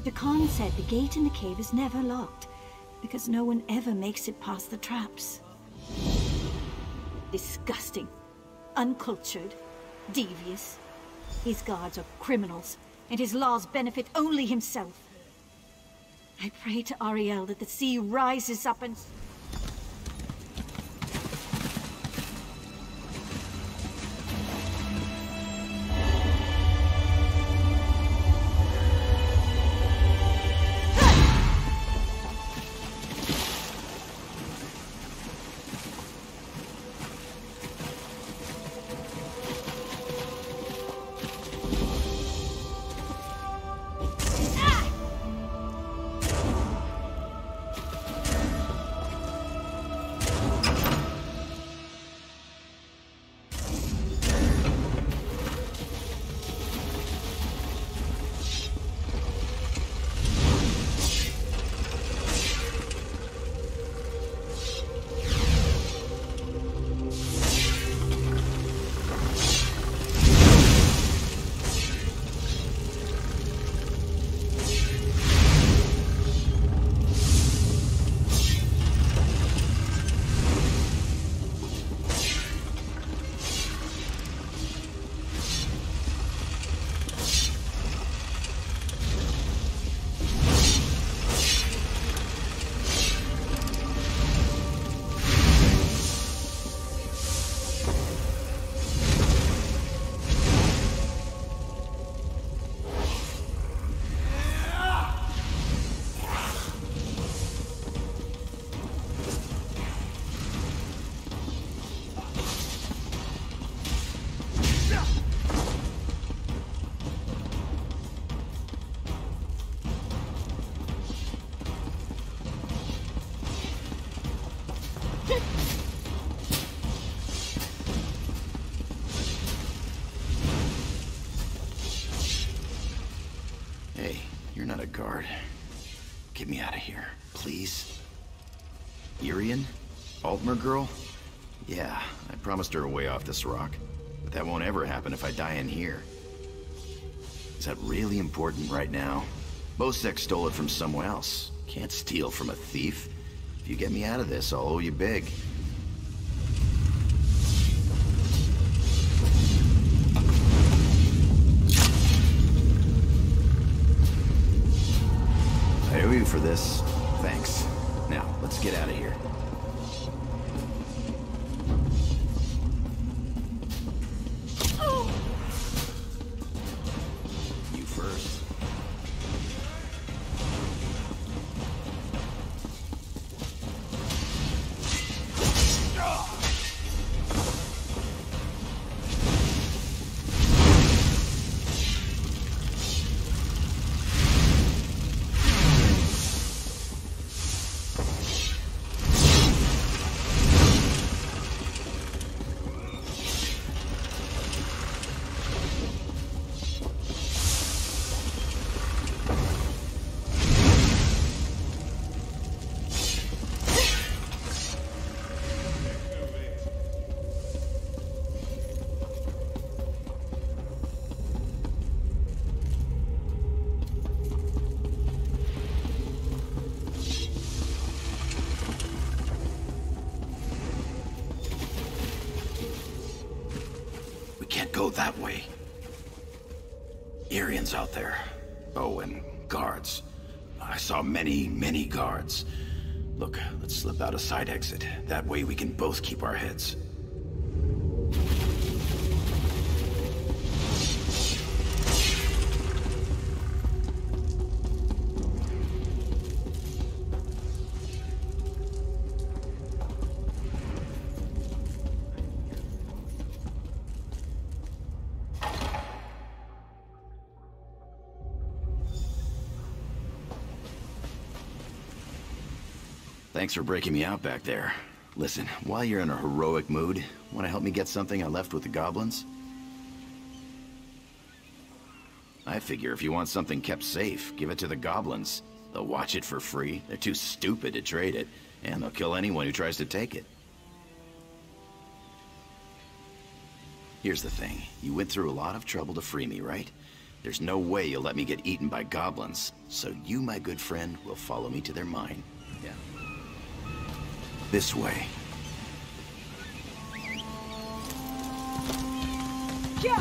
Jakan said the gate in the cave is never locked, because no one ever makes it past the traps. Disgusting. Uncultured. Devious. His guards are criminals, and his laws benefit only himself. I pray to Ariel that the sea rises up and... guard. Get me out of here, please. Irian? Altmer girl? Yeah, I promised her a way off this rock. But that won't ever happen if I die in here. Is that really important right now? Bosek stole it from someone else. Can't steal from a thief. If you get me out of this, I'll owe you big. I owe you for this. Thanks. Now, let's get out of here. You first. Go that way. Irian's out there. Oh, and guards. I saw many guards. Look, let's slip out a side exit. That way we can both keep our heads. Thanks for breaking me out back there. Listen, while you're in a heroic mood, want to help me get something I left with the goblins? I figure if you want something kept safe, give it to the goblins. They'll watch it for free, they're too stupid to trade it, and they'll kill anyone who tries to take it. Here's the thing, you went through a lot of trouble to free me, right? There's no way you'll let me get eaten by goblins, so you, my good friend, will follow me to their mine. Yeah. This way. Yeah.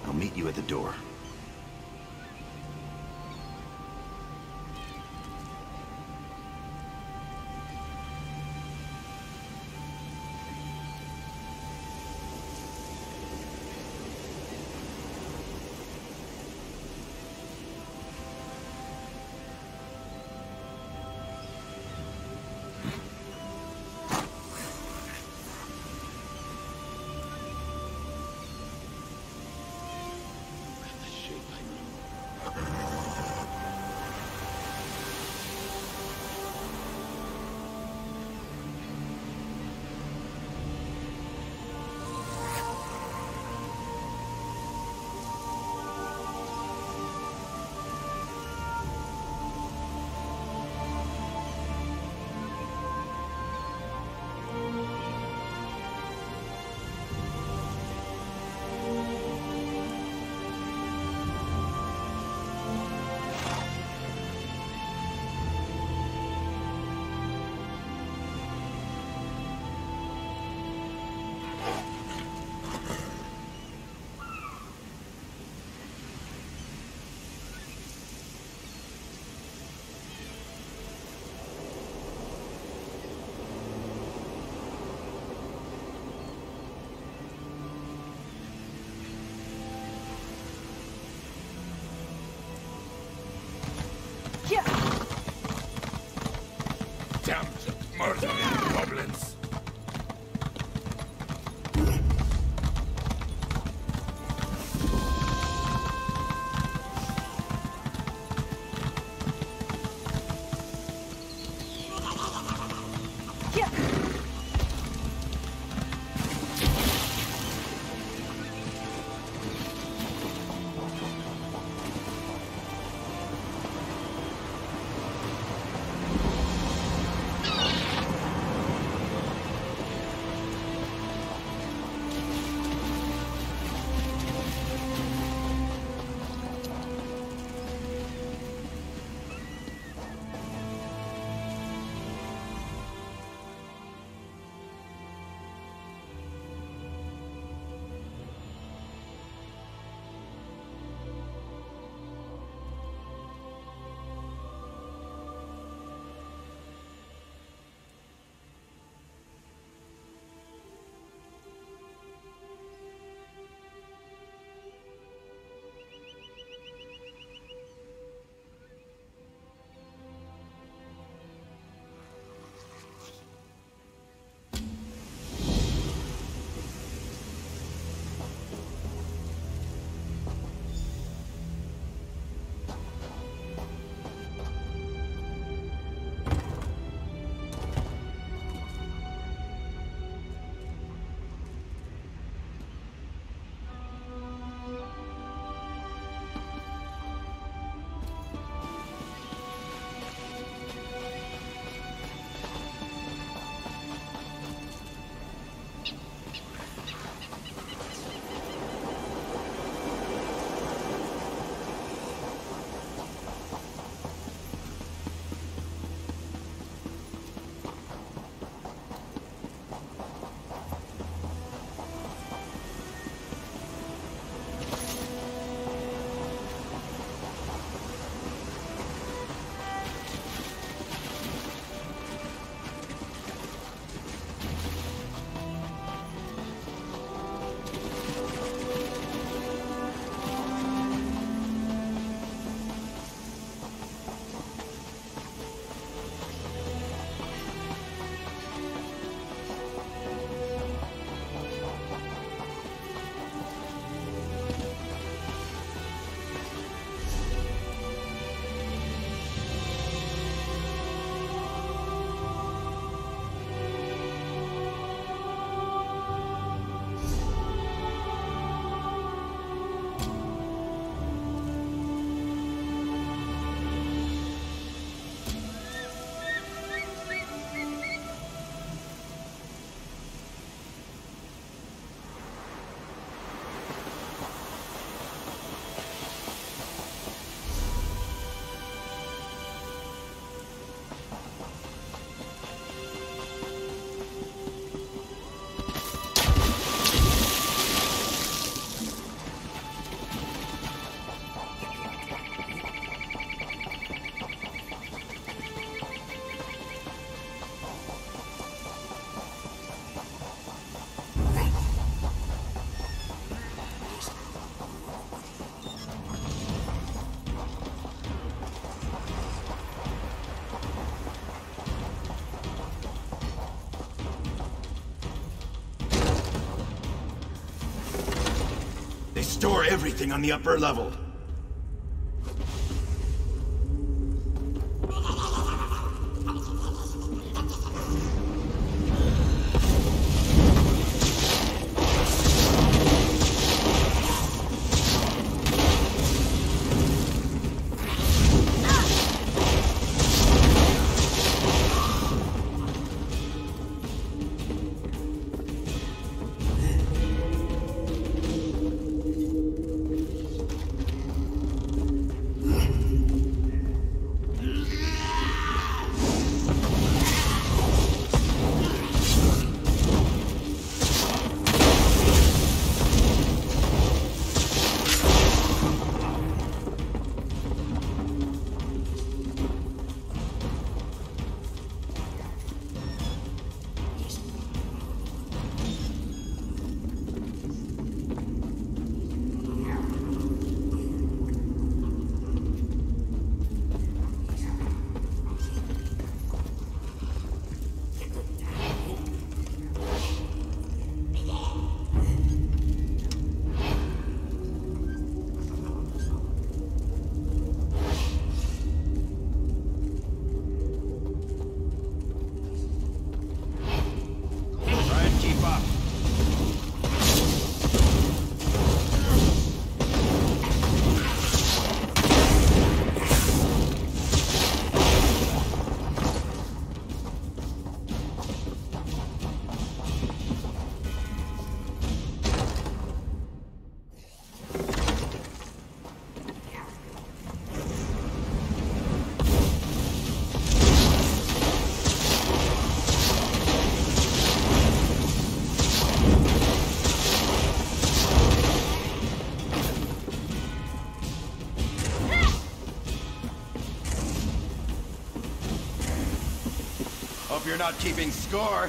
I'll meet you at the door. Damned, murdering goblins! Store everything on the upper level. not keeping score.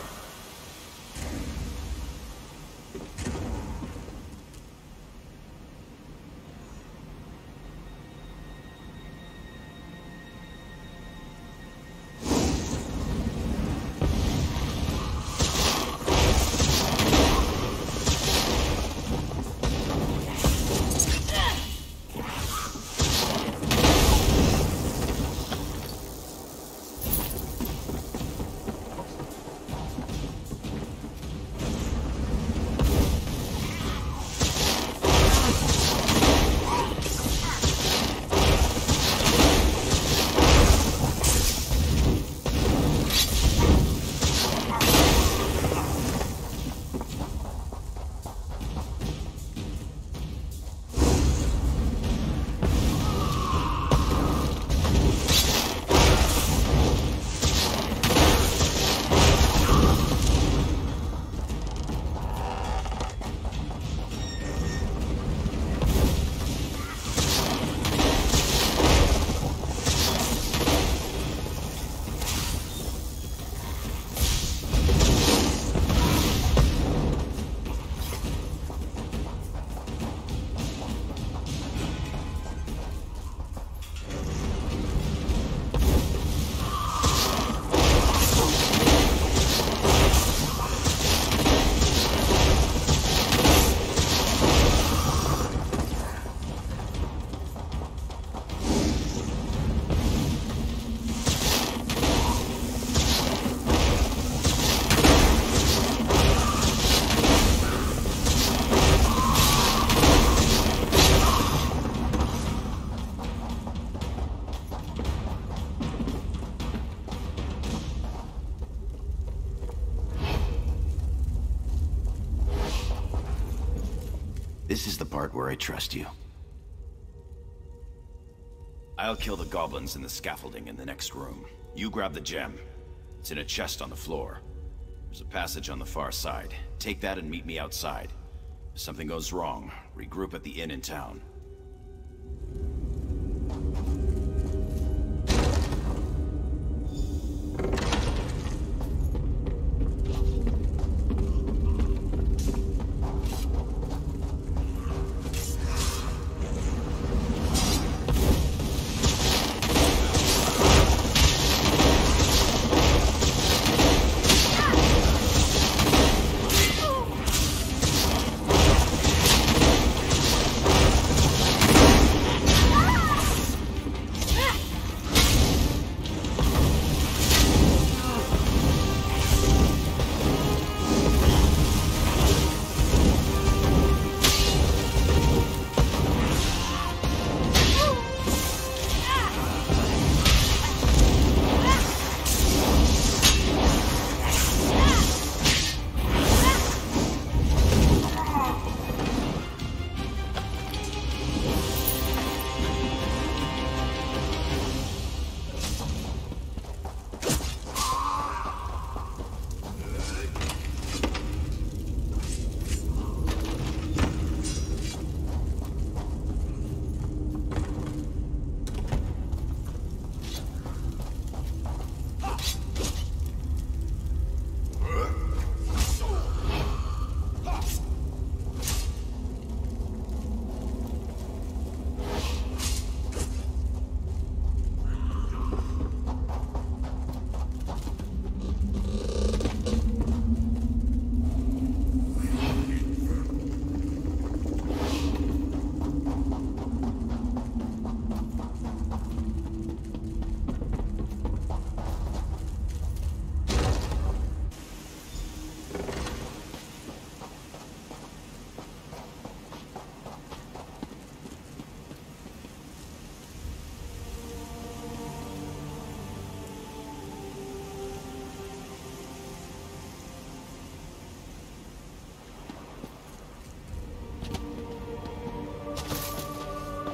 This is the part where I trust you. I'll kill the goblins in the scaffolding in the next room. You grab the gem. It's in a chest on the floor. There's a passage on the far side. Take that and meet me outside. If something goes wrong, regroup at the inn in town.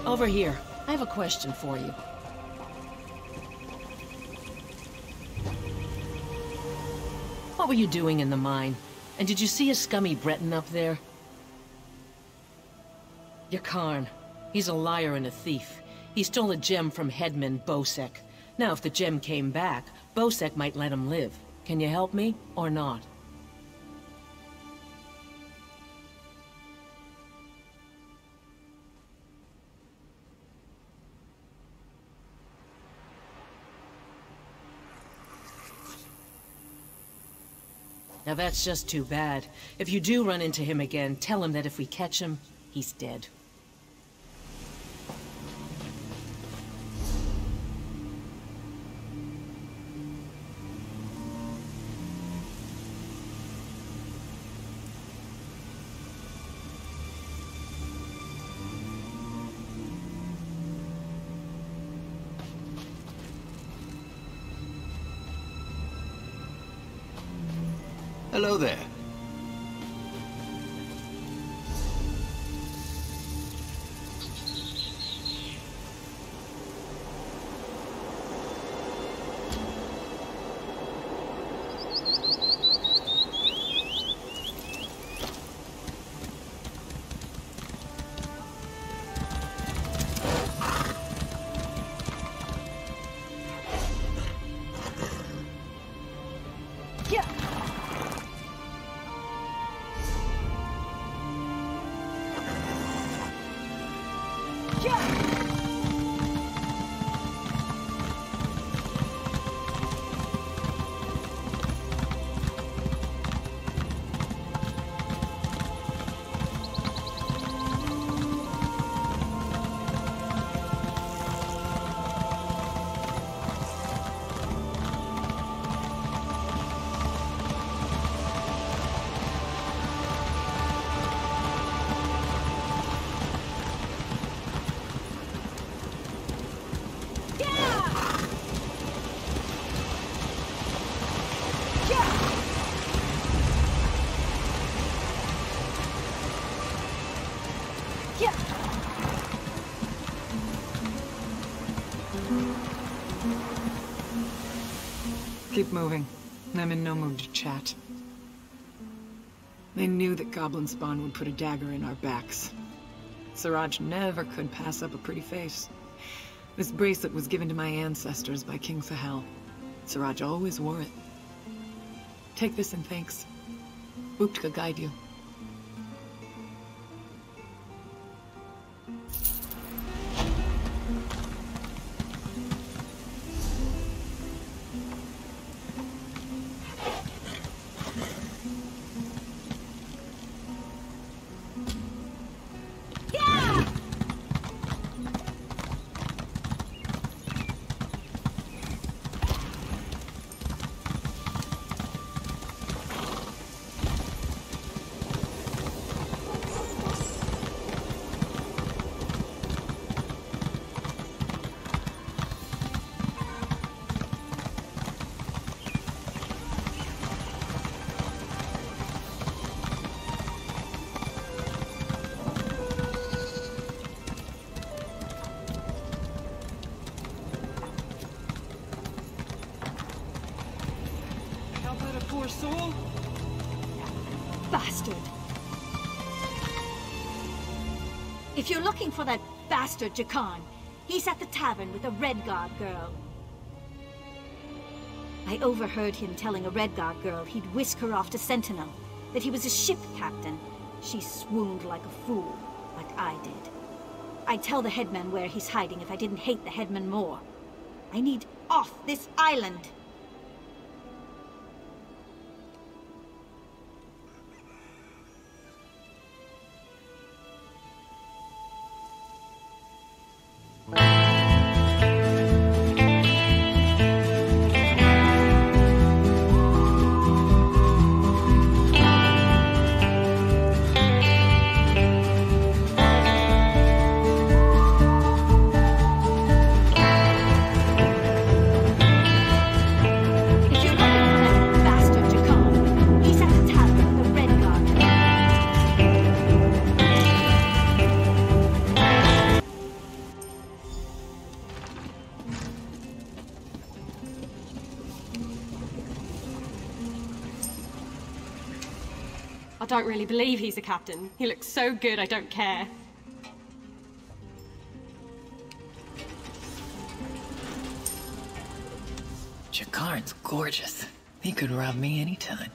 Over here. I have a question for you. What were you doing in the mine? And did you see a scummy Breton up there? Yakarn. He's a liar and a thief. He stole a gem from headman Bosek. Now, if the gem came back, Bosek might let him live. Can you help me, or not? Now that's just too bad. If you do run into him again, tell him that if we catch him, he's dead. Hello there. Keep moving. I'm in no mood to chat. They knew that goblin spawn would put a dagger in our backs. Siraj never could pass up a pretty face. This bracelet was given to my ancestors by King Sahel. Siraj always wore it. Take this in thanks. Buktka guide you. Soul? Bastard! If you're looking for that bastard Jakan, he's at the tavern with a Redguard girl. I overheard him telling a Redguard girl he'd whisk her off to Sentinel, that he was a ship captain. She swooned like a fool, like I did. I'd tell the headman where he's hiding if I didn't hate the headman more. I need off this island! I don't really believe he's a captain. He looks so good, I don't care. Jakarn's gorgeous. He could rob me anytime.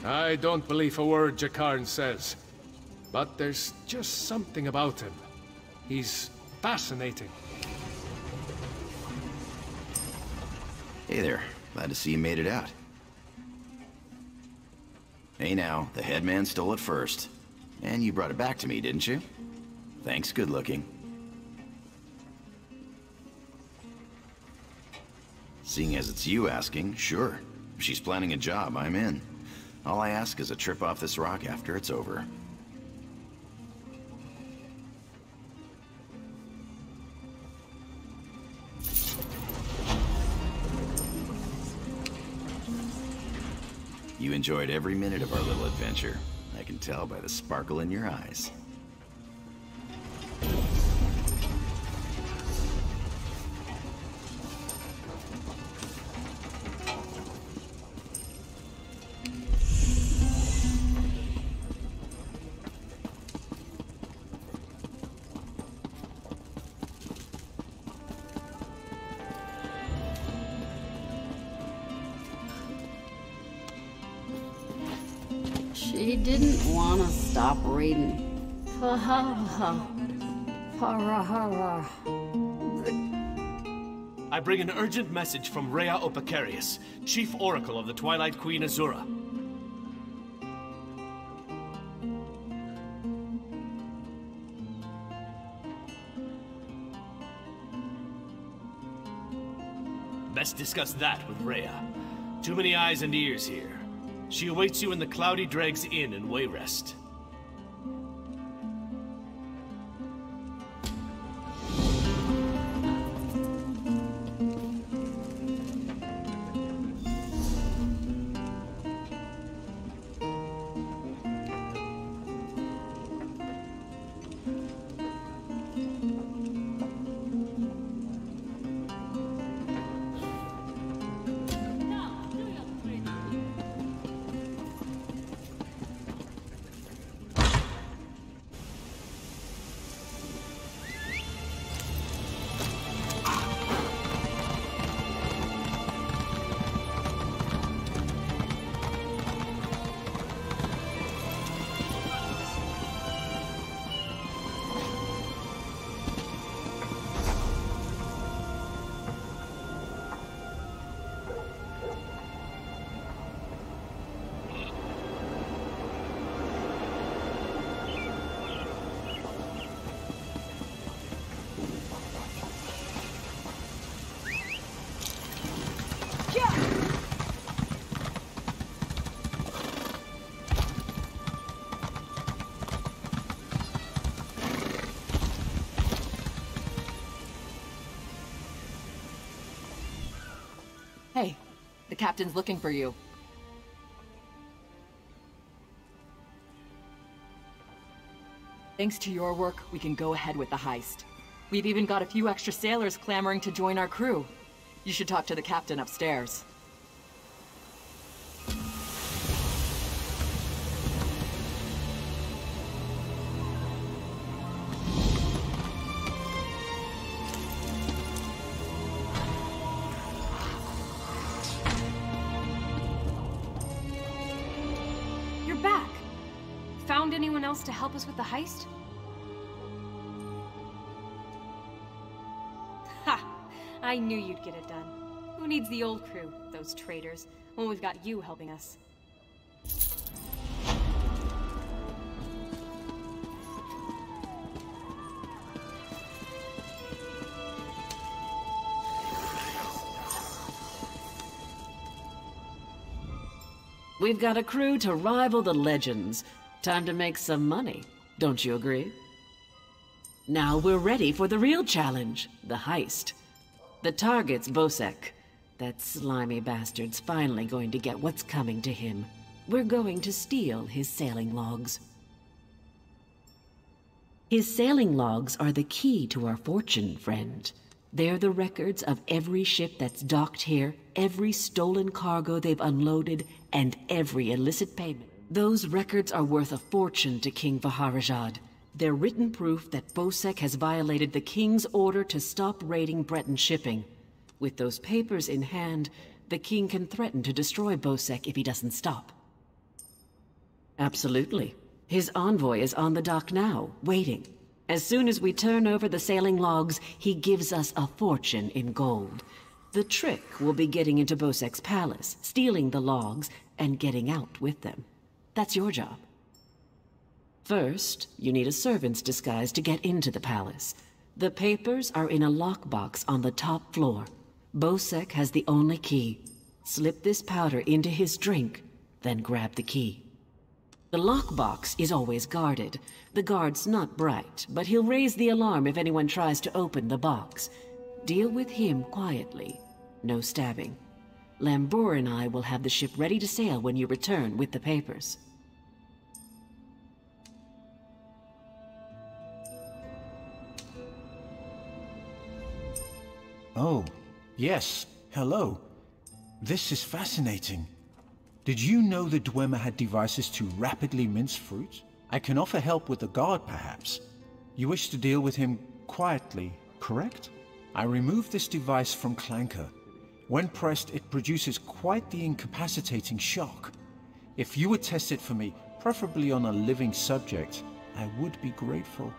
I don't believe a word Jakarn says, but there's just something about him. He's fascinating. Hey there. Glad to see you made it out. Hey now, the headman stole it first. And you brought it back to me, didn't you? Thanks, good looking. Seeing as it's you asking, sure. If she's planning a job, I'm in. All I ask is a trip off this rock after it's over. You enjoyed every minute of our little adventure. I can tell by the sparkle in your eyes. She didn't want to stop reading. I bring an urgent message from Rhea Opacarius, Chief Oracle of the Twilight Queen Azura. Best discuss that with Rhea. Too many eyes and ears here. She awaits you in the Cloudy Dregs Inn in Wayrest. Hey, the captain's looking for you. Thanks to your work, we can go ahead with the heist. We've even got a few extra sailors clamoring to join our crew. You should talk to the captain upstairs. You're back. Found anyone else to help us with the heist? Ha! I knew you'd get it done. Who needs the old crew, those traitors, when we've got you helping us? We've got a crew to rival the legends. Time to make some money, don't you agree? Now we're ready for the real challenge, the heist. The target's Bosek. That slimy bastard's finally going to get what's coming to him. We're going to steal his sailing logs. His sailing logs are the key to our fortune, friend. They're the records of every ship that's docked here, every stolen cargo they've unloaded, and every illicit payment. Those records are worth a fortune to King Vaharajad. They're written proof that Bosek has violated the King's order to stop raiding Breton shipping. With those papers in hand, the King can threaten to destroy Bosek if he doesn't stop. Absolutely. His envoy is on the dock now, waiting. As soon as we turn over the sailing logs, he gives us a fortune in gold. The trick will be getting into Bosek's palace, stealing the logs, and getting out with them. That's your job. First, you need a servant's disguise to get into the palace. The papers are in a lockbox on the top floor. Bosek has the only key. Slip this powder into his drink, then grab the key. The lockbox is always guarded. The guard's not bright, but he'll raise the alarm if anyone tries to open the box. Deal with him quietly. No stabbing. Lambour and I will have the ship ready to sail when you return with the papers. Oh, yes. Hello. This is fascinating. Did you know the Dwemer had devices to rapidly mince fruit? I can offer help with the guard, perhaps. You wish to deal with him quietly, correct? I removed this device from Clanker. When pressed, it produces quite the incapacitating shock. If you would test it for me, preferably on a living subject, I would be grateful.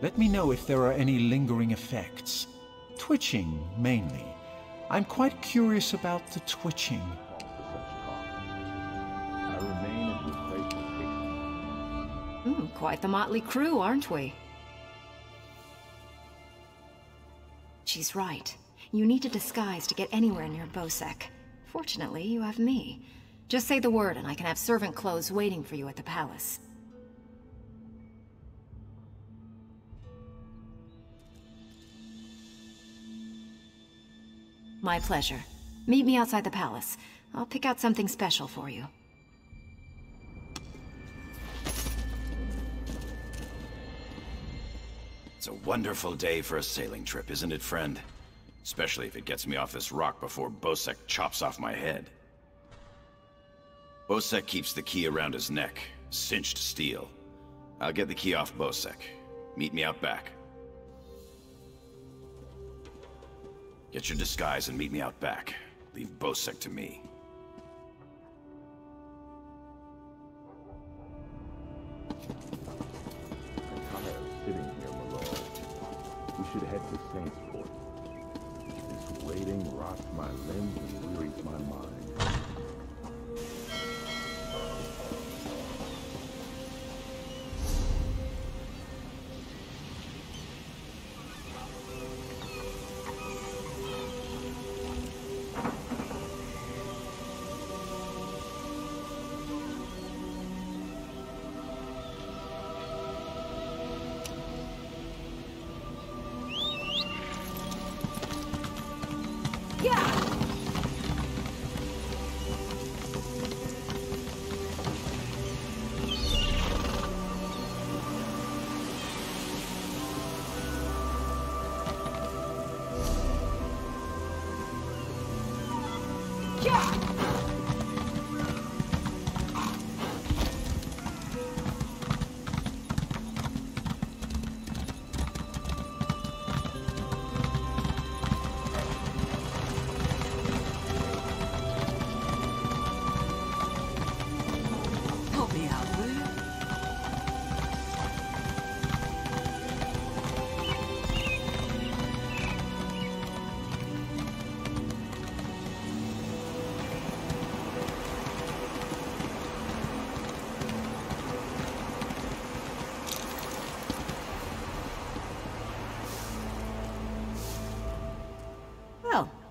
Let me know if there are any lingering effects. Twitching, mainly. I'm quite curious about the twitching. Quite the motley crew, aren't we? She's right. You need a disguise to get anywhere near Bosek. Fortunately, you have me. Just say the word and I can have servant clothes waiting for you at the palace. My pleasure. Meet me outside the palace. I'll pick out something special for you. It's a wonderful day for a sailing trip, isn't it, friend? Especially if it gets me off this rock before Bosek chops off my head. Bosek keeps the key around his neck, cinched steel. I'll get the key off Bosek. Meet me out back. Get your disguise and meet me out back. Leave Bosek to me. I'm tired of sitting here, my lord. We should head to Saintsport. This waiting rots my limbs and wearies my mind.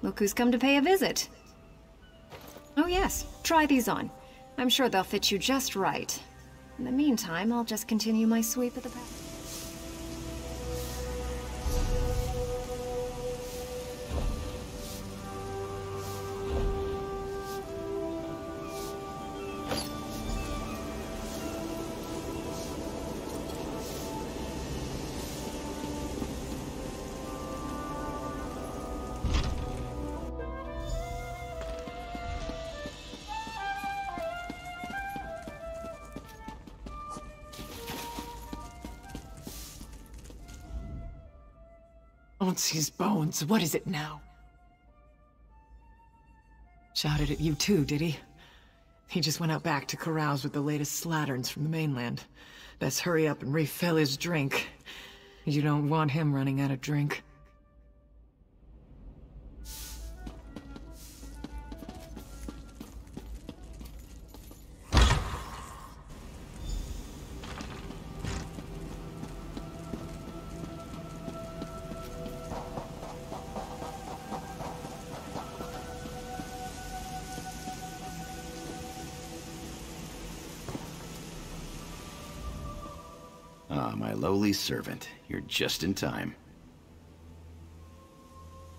Look who's come to pay a visit. Oh yes, try these on. I'm sure they'll fit you just right. In the meantime, I'll just continue my sweep of the palace. Onsi's bones, what is it now? Shouted at you too, did he? He just went out back to carouse with the latest slatterns from the mainland. Best hurry up and refill his drink. You don't want him running out of drink. Ah, my lowly servant. You're just in time.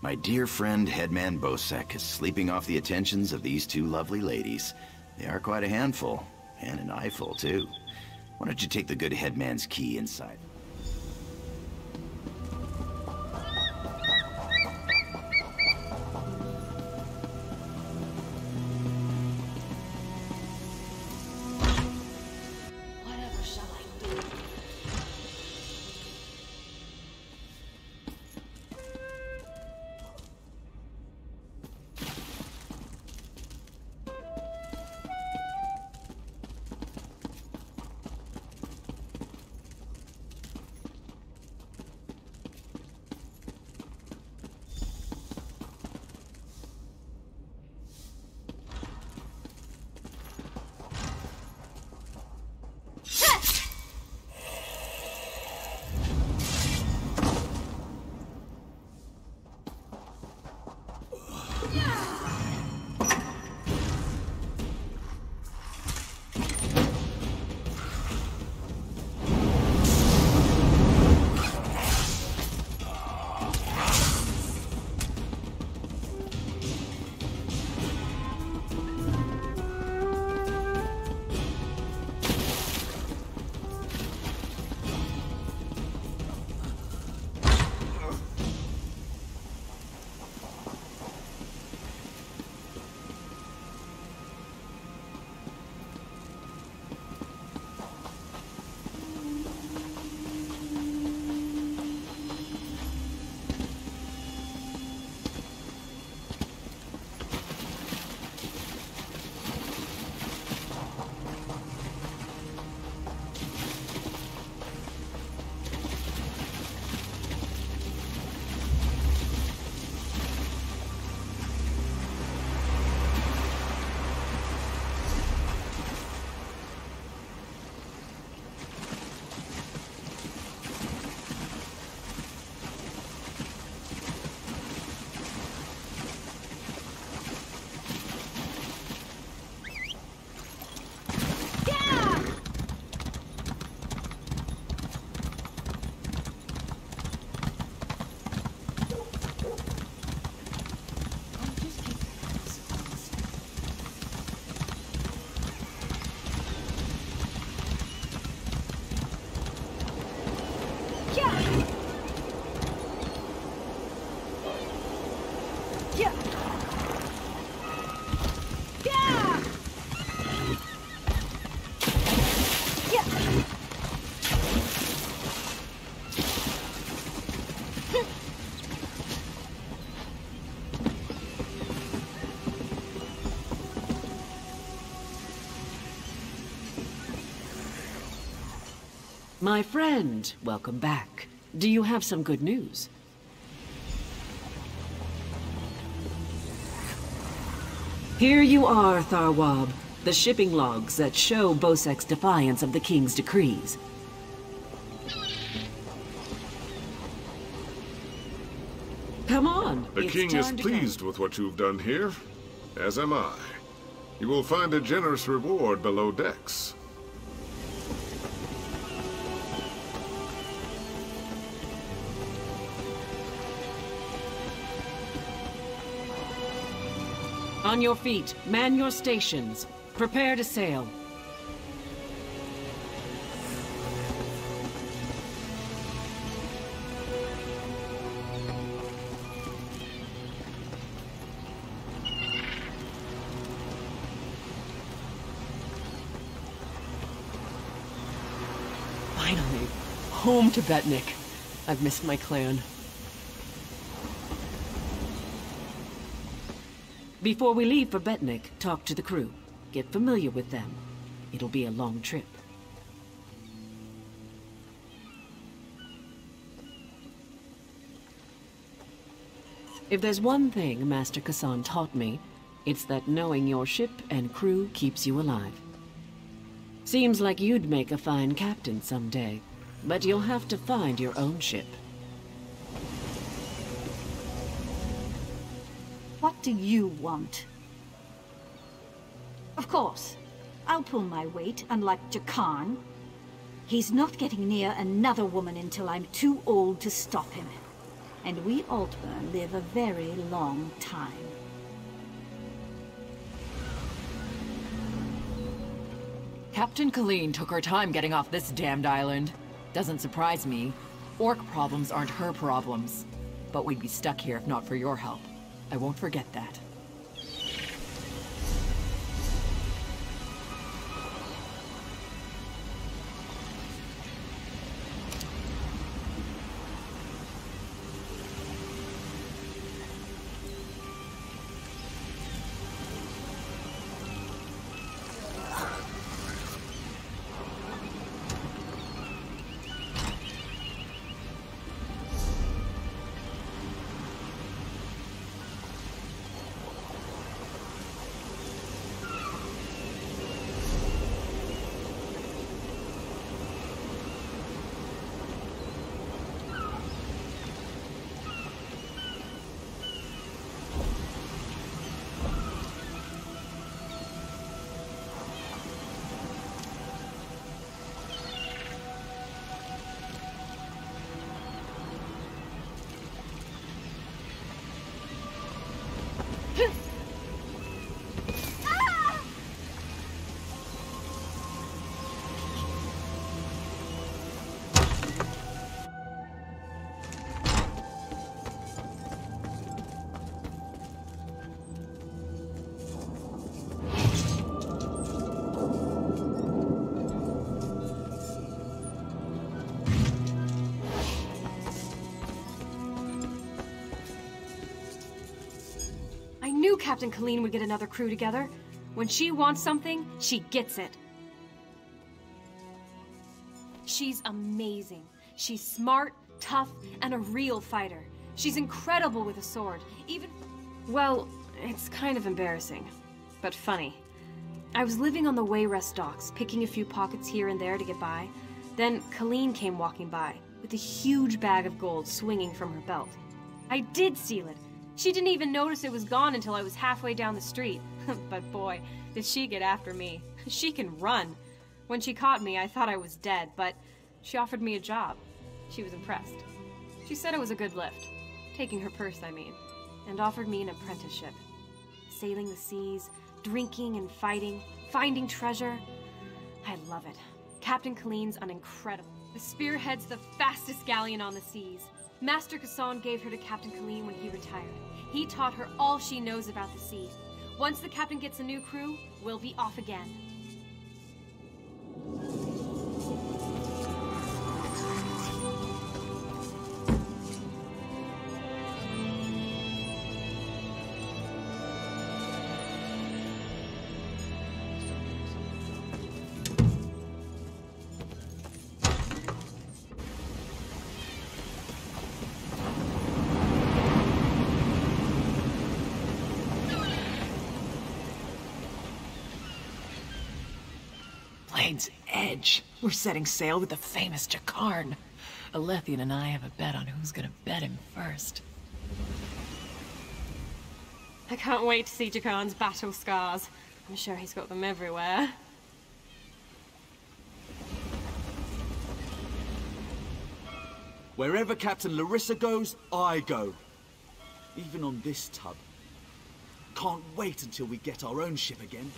My dear friend, Headman Bosek, is sleeping off the attentions of these two lovely ladies. They are quite a handful, and an eyeful, too. Why don't you take the good Headman's key inside? My friend, welcome back. Do you have some good news? Here you are, Tharwab. The shipping logs that show Bosek's defiance of the King's decrees. Come on. The king is pleased with what you've done here, as am I. You will find a generous reward below decks. On your feet, man your stations. Prepare to sail. Finally, home to Betnik. I've missed my clan. Before we leave for Betnik, talk to the crew. Get familiar with them. It'll be a long trip. If there's one thing Master Kassan taught me, it's that knowing your ship and crew keeps you alive. Seems like you'd make a fine captain someday, but you'll have to find your own ship. What do you want? Of course, I'll pull my weight, unlike Jakarn. He's not getting near another woman until I'm too old to stop him. And we Altmer live a very long time. Captain Colleen took her time getting off this damned island. Doesn't surprise me. Orc problems aren't her problems. But we'd be stuck here if not for your help. I won't forget that. Captain Colleen would get another crew together. When she wants something, she gets it. She's amazing. She's smart, tough, and a real fighter. She's incredible with a sword, even... Well, it's kind of embarrassing, but funny. I was living on the Wayrest docks, picking a few pockets here and there to get by. Then Colleen came walking by, with a huge bag of gold swinging from her belt. I did steal it. She didn't even notice it was gone until I was halfway down the street. But boy, did she get after me. She can run. When she caught me, I thought I was dead, but she offered me a job. She was impressed. She said it was a good lift. Taking her purse, I mean. And offered me an apprenticeship. Sailing the seas, drinking and fighting, finding treasure. I love it. Captain Colleen's an incredible. The Spearhead's the fastest galleon on the seas. Master Kassan gave her to Captain Colleen when he retired. He taught her all she knows about the sea. Once the captain gets a new crew, we'll be off again. Edge. We're setting sail with the famous Jakarn. Alethian and I have a bet on who's gonna bet him first. I can't wait to see Jakarn's battle scars. I'm sure he's got them everywhere. Wherever Captain Larissa goes, I go. Even on this tub. Can't wait until we get our own ship again.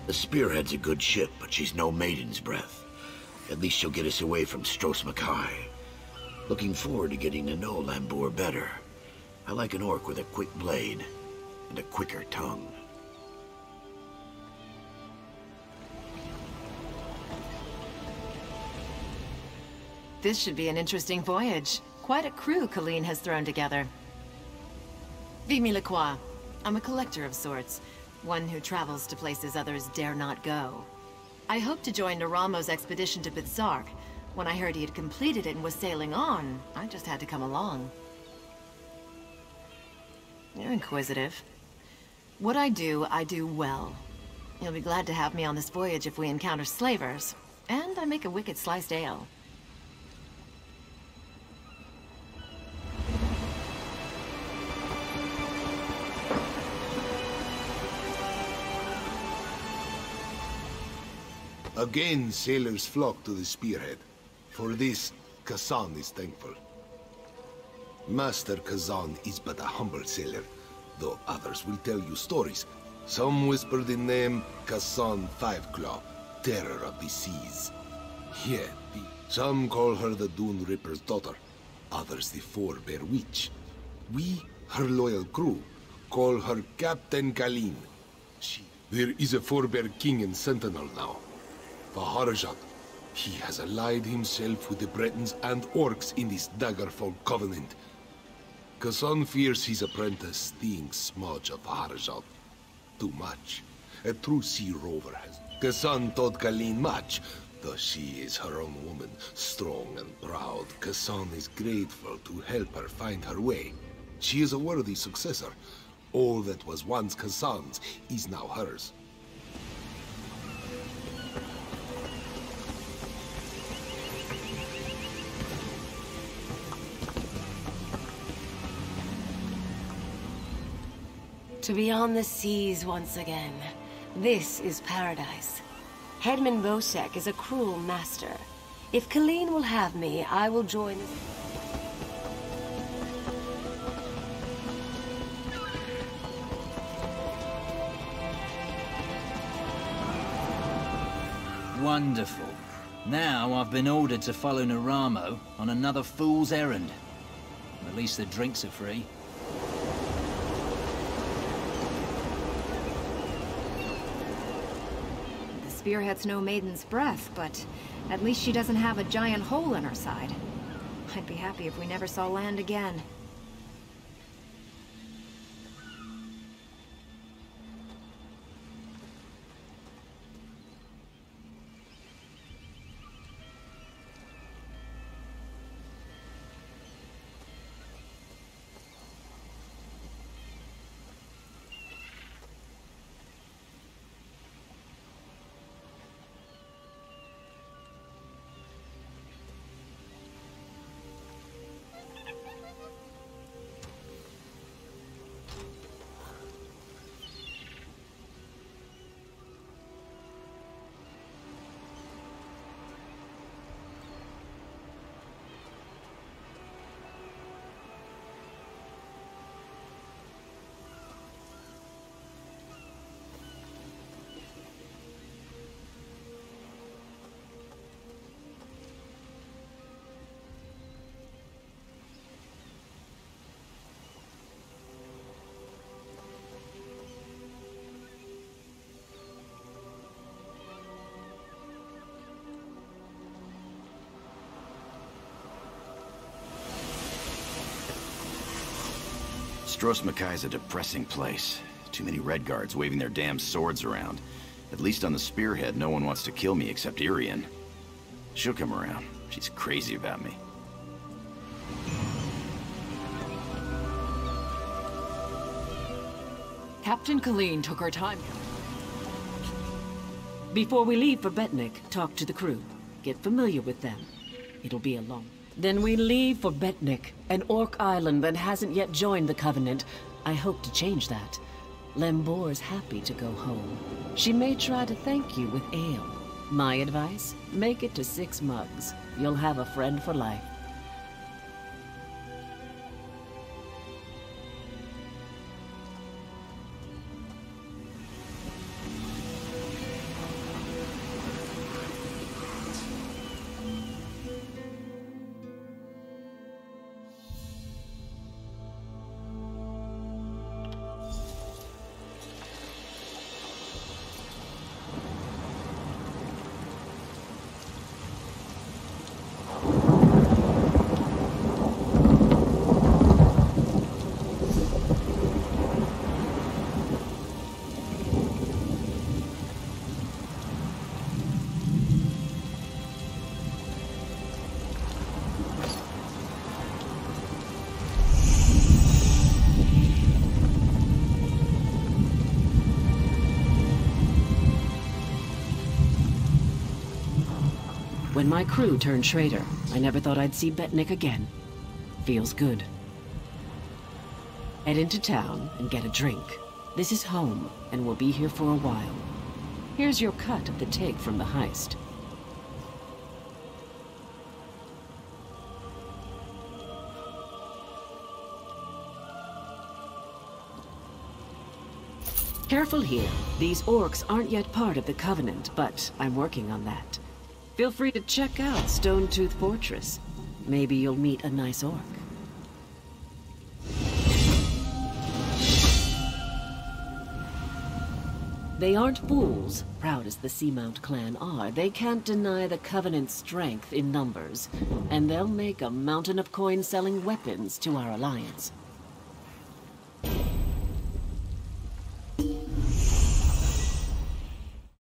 The Spearhead's a good ship, but she's no maiden's breath. At least she'll get us away from Stros Makai. Looking forward to getting to know Lambour better. I like an orc with a quick blade and a quicker tongue. This should be an interesting voyage. Quite a crew Colleen has thrown together. Vimy Lacroix. I'm a collector of sorts. One who travels to places others dare not go. I hope to join Naramo's expedition to Bitsark. When I heard he had completed it and was sailing on, I just had to come along. You're inquisitive. What I do well. You'll be glad to have me on this voyage if we encounter slavers. And I make a wicked sliced ale. Again, sailors flock to the spearhead. For this, Kazan is thankful. Master Kazan is but a humble sailor, though others will tell you stories. Some whisper the name Kazan Fiveclaw, terror of the seas. Yet, some call her the Dune Ripper's daughter, others the Forebear Witch. We, her loyal crew, call her Captain Colleen. There is a Forebear King and Sentinel now. Vaharajat. He has allied himself with the Bretons and Orcs in this Daggerfall covenant. Kazan fears his apprentice thinks much of Vaharajat. Too much. A true sea rover has. Kazan taught Colleen much, though she is her own woman, strong and proud. Kazan is grateful to help her find her way. She is a worthy successor. All that was once Kazan's is now hers. To be on the seas once again. This is paradise. Headman Bosek is a cruel master. If Colleen will have me, I will join the... Wonderful. Now I've been ordered to follow Naramo on another fool's errand. At least the drinks are free. Spearhead's no maiden's breath, but at least she doesn't have a giant hole in her side. I'd be happy if we never saw land again. Stros Makai is a depressing place. Too many red guards waving their damn swords around. At least on the spearhead, no one wants to kill me except Irian. She'll come around. She's crazy about me. Captain Colleen took her time. Before we leave for Betnik, talk to the crew. Get familiar with them. It'll be a long... Then we leave for Betnik, an orc island that hasn't yet joined the Covenant. I hope to change that. Lambour's happy to go home. She may try to thank you with ale. My advice? Make it to 6 mugs. You'll have a friend for life. When my crew turned traitor, I never thought I'd see Betnik again. Feels good. Head into town and get a drink. This is home, and we'll be here for a while. Here's your cut of the take from the heist. Careful here. These orcs aren't yet part of the Covenant, but I'm working on that. Feel free to check out Stone-Tooth Fortress. Maybe you'll meet a nice orc. They aren't fools, proud as the Seamount clan are. They can't deny the Covenant's strength in numbers, and they'll make a mountain of coin selling weapons to our alliance.